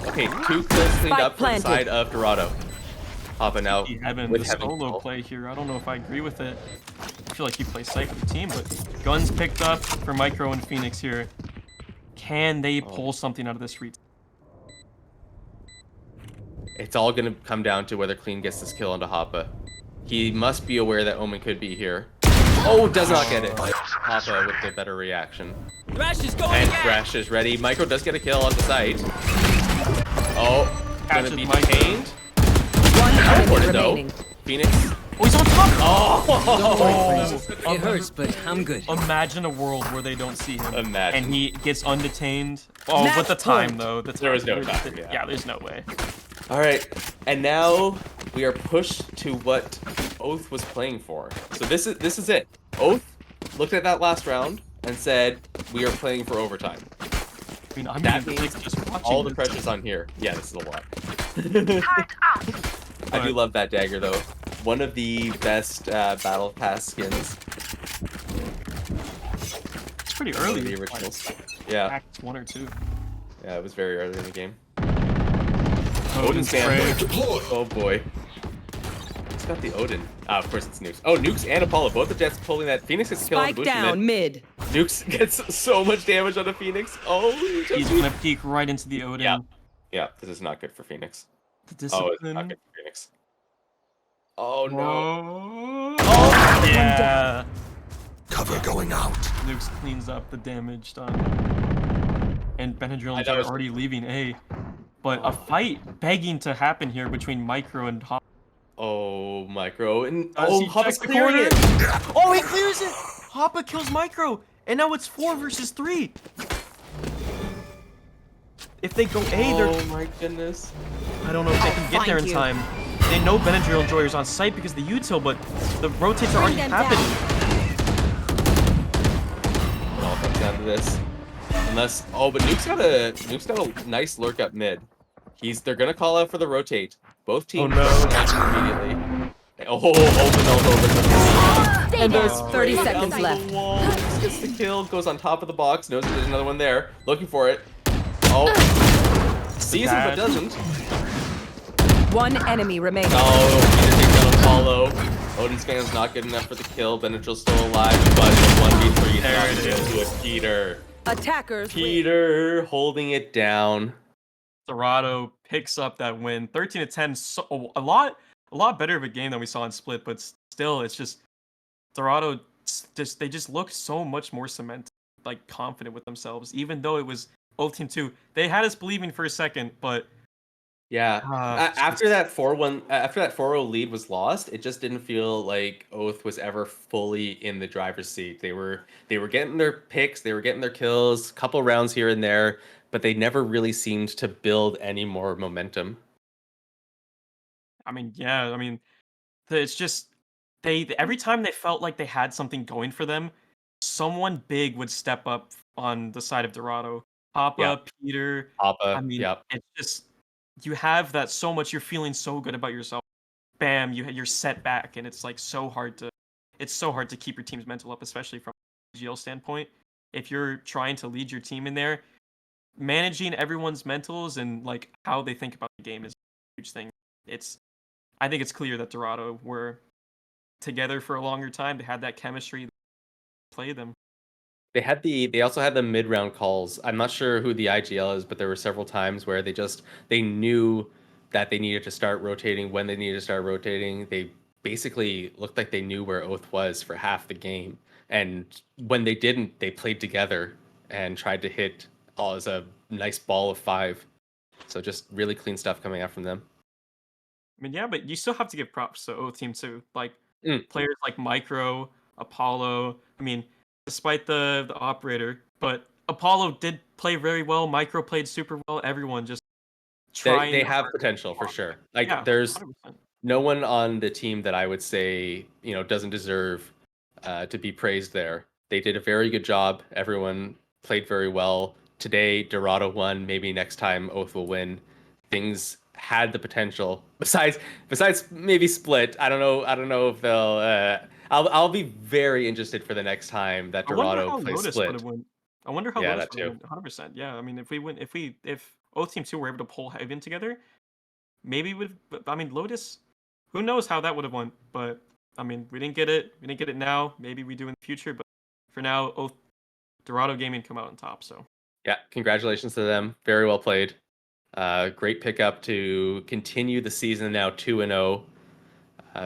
Okay, 2 kills cleaned Spike up from the planted. side of Dorado. Hopping out Heaven, with the heaven. solo play here. I don't know if I agree with it. I feel like you play safe with the team, but guns picked up for Micro and Phoenix here. Can they pull something out of this retake? It's all gonna come down to whether Clean gets this kill onto Hoppa. He must be aware that Omen could be here. Oh, does not get it. Hoppa with the better reaction. Thrash is going And again. Thrash is ready. Micro does get a kill on the site. Oh, gonna Catches be Micro. detained. One enemy Teleported though. remaining. Phoenix. Oh, he's on top! Oh, It hurts, but I'm good. Imagine a world where they don't see him. Imagine. And he gets undetained. Oh, Match with the time, point. though. There was no time, yeah. Yeah, there's no way. All right, and now we are pushed to what Oath was playing for. So this is it. Oath looked at that last round and said, "We are playing for overtime." I mean, I'm That being means sick just watching all the this. pressure's on here. Yeah, this is a lot. I do love that dagger though. One of the best battle pass skins. It's pretty One early. of the originals. Yeah, Act 1 or 2. yeah, it was very early in the game. Odin's Spam. Deploy. Oh boy. It's got the Odin. Ah, of course it's Nukes. Oh, Nukes and Apollo, both the Jets pulling that. Phoenix gets a kill on Spike Bush down mid. mid. Nukes gets so much damage on the Phoenix. Oh, He's gonna peek right into the Odin. Yeah. Yeah, this is not good for Phoenix. The Oh, it's not discipline. good for Phoenix. Oh no. Oh, yeah. Cover going out. Nukes cleans up the damage done. And Benadryl I and thought Jet it was- are already leaving A. But a fight begging to happen here between Micro and Hop. Oh, Micro. And Does he Hoppa's check the clearing corner? it. Oh, he clears it! Hoppa kills Micro! And now it's 4 versus 3! If they go A, they're... Oh my goodness. I don't know if they can get there in time. They know Benadryl and Joyer's on site because of the util, but the rotates are already them happening. It all comes down to this. Unless, oh, but Nuke's got a nice lurk up mid. They're gonna call out for the rotate. Both teams immediately. Oh, open over. And there's Oh, 30 down seconds to the left. wall. Nukes gets the kill, goes on top of the box, knows that there's another one there, looking for it. Oh, sees him but doesn't. One enemy remaining. Oh, Peter takes out Apollo. Odin's fan's not good enough for the kill. Benadryl's still alive, but the 1v3 is There not it going to is. do it. Peter. Attackers win. Peter holding it down. Dorado picks up that win. 13-10, so, a lot better of a game than we saw in Split, but still, it's just Dorado they just look so much more cemented, like confident with themselves. Even though it was both team 2, they had us believing for a second, but Yeah. it's After that 4-1, after that 4-0 lead was lost, it just didn't feel like Oath was ever fully in the driver's seat. They were getting their picks, they were getting their kills, a couple rounds here and there, but they never really seemed to build any more momentum. I mean, yeah, I mean, it's just every time they felt like they had something going for them, someone big would step up on the side of Dorado. Papa, Yeah. Peter. Papa, I mean, yep. it's just you have that so much. You're feeling so good about yourself. Bam, you're set back, and it's like so hard to keep your team's mental up, especially from a GL standpoint. If you're trying to lead your team in there, managing everyone's mentals and like how they think about the game is a huge thing. I think it's clear that Dorado were together for a longer time. They had that chemistry. Play them. They also had the mid-round calls. I'm not sure who the IGL is, but there were several times where they knew that they needed to start rotating when they needed to start rotating. They basically looked like they knew where Oath was for half the game. And when they didn't, they played together and tried to hit all as a nice ball of 5. So just really clean stuff coming out from them. I mean, yeah, but you still have to give props to O Team too. Like Mm. players like Micro, Apollo. I mean, despite the operator, but Apollo did play very well. Micro played super well. Everyone just They trying. have potential for sure. Like Yeah, there's 100%. no one on the team that I would say doesn't deserve to be praised there. They did a very good job. Everyone played very well today. Dorado won. Maybe next time Oath will win. Things had the potential. Besides maybe Split. I don't know. I don't know if they'll. I'll be very interested for the next time that I wonder Dorado how plays Lotus would Split. have went. I wonder how Yeah, Lotus that would have too. went. 100%. Yeah, I mean, if O Team 2 were able to pull Haven together, maybe would. I mean, Lotus. Who knows how that would have went? But I mean, we didn't get it. We didn't get it now. Maybe we do in the future. But for now, Dorado Gaming come out on top. So Yeah, congratulations to them. Very well played. Great pickup to continue the season now 2-0.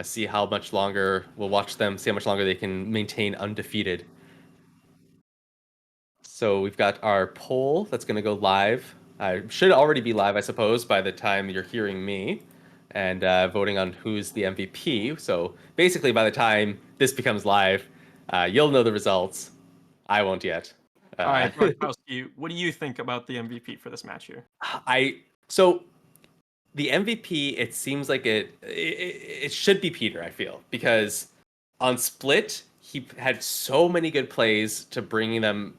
See how much longer we'll watch them. See how much longer they can maintain undefeated. So we've got our poll that's going to go live. I should already be live, I suppose, by the time you're hearing me, and voting on who's the MVP. So basically, by the time this becomes live, you'll know the results. I won't yet. all Uh, right, Gronkowski, what do you think about the MVP for this match here? so the MVP, it seems like it should be Peter, I feel, because on Split, he had so many good plays to bringing them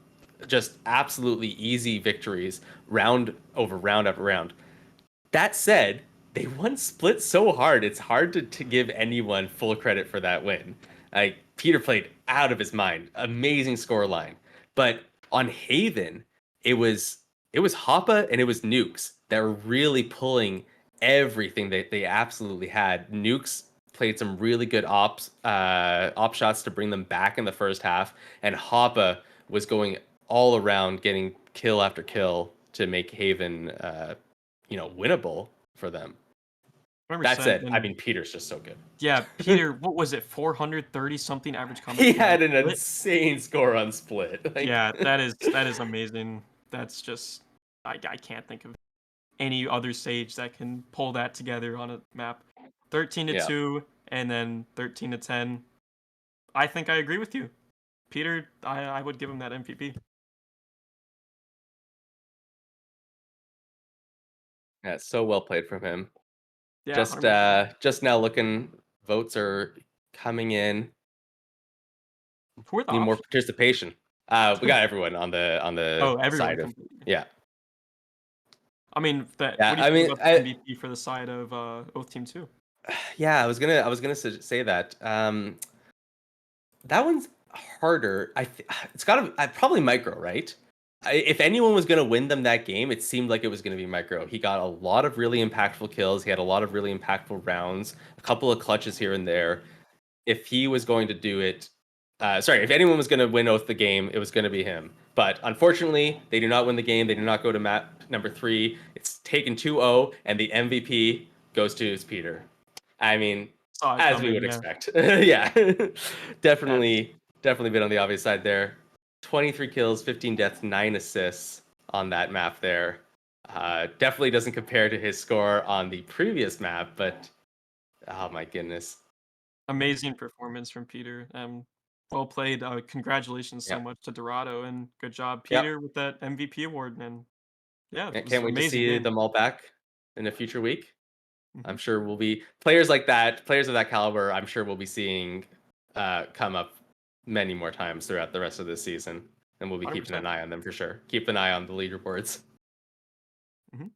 just absolutely easy victories round over round after round. That said, they won Split so hard, it's hard to give anyone full credit for that win. Like Peter played out of his mind, amazing score line. But on Haven, it was Hoppa and it was Nukes that were really pulling everything that they absolutely had. Nukes played some really good op shots to bring them back in the first half, and Hoppa was going all around getting kill after kill to make Haven winnable for them. That 100%. said, I And mean Peter's just so good. yeah, Peter, what was it? 430 something average combat He score on had an Split? insane score on Split. Like Yeah, that is amazing. That's just I can't think of any other sage that can pull that together on a map. 13 to yeah. 2 and then 13 to 10. I think I agree with you. Peter, I would give him that MVP. Yeah, so well played from him. Yeah, Just 100%. just now looking, votes are coming in. Who are the Need more options? participation. We got everyone on the Oh, everyone side of completely. yeah. I mean, that. Yeah, What do you I think mean, about the MVP for the side of Oath Team 2? yeah, I was gonna say that. That one's harder. It's gotta probably Micro, right? If anyone was gonna win them that game, it seemed like it was gonna be Micro. He got a lot of really impactful kills. He had a lot of really impactful rounds, a couple of clutches here and there. If he was going to do it, sorry, if anyone was going to win Oath the game, it was going to be him. But unfortunately, they do not win the game. They do not go to map number 3. It's taken 2-0, and the MVP goes to Peter. I mean, Saw it as we coming, would yeah. expect. Yeah, That's definitely been on the obvious side there. 23 kills, 15 deaths, 9 assists on that map there. Definitely doesn't compare to his score on the previous map, but oh my goodness. amazing performance from Peter. Well played. Congratulations so Yeah. much to Dorado, and good job, Yep. Peter, with that MVP award. And yeah, Yeah, it was can't an wait to amazing see game. them all back in a future week. I'm Mhm. sure we'll be players like that, players of that caliber. I'm sure we'll be seeing come up many more times throughout the rest of this season, and we'll be keeping an 100%. eye on them for sure. Keep an eye on the leaderboards. Mhm.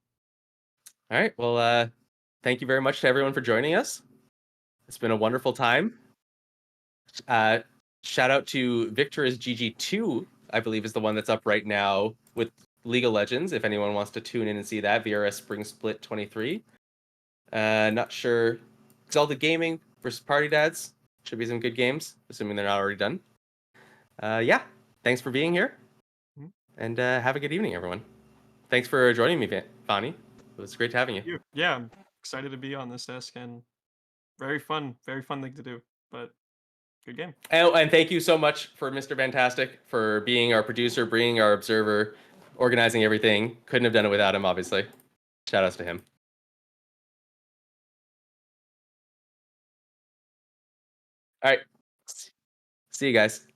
All right. Well, thank you very much to everyone for joining us. It's been a wonderful time. Uh, Shout out to Victor's GG2, I believe is the one that's up right now with League of Legends. If anyone wants to tune in and see that, VRS Spring Split 23. Not sure. Exalted Gaming versus Party Dads. Should be some good games, assuming they're not already done. Yeah. Thanks for being here. Mhm. And have a good evening, everyone. Thanks for joining me, Fani. It was great having you. Yeah, I'm excited to be on this desk, and very fun thing to do. But good game. And thank you so much for Mr. Fantastic for being our producer, being our observer, organizing everything. Couldn't have done it without him, obviously. Shout outs to him. All right. See you guys.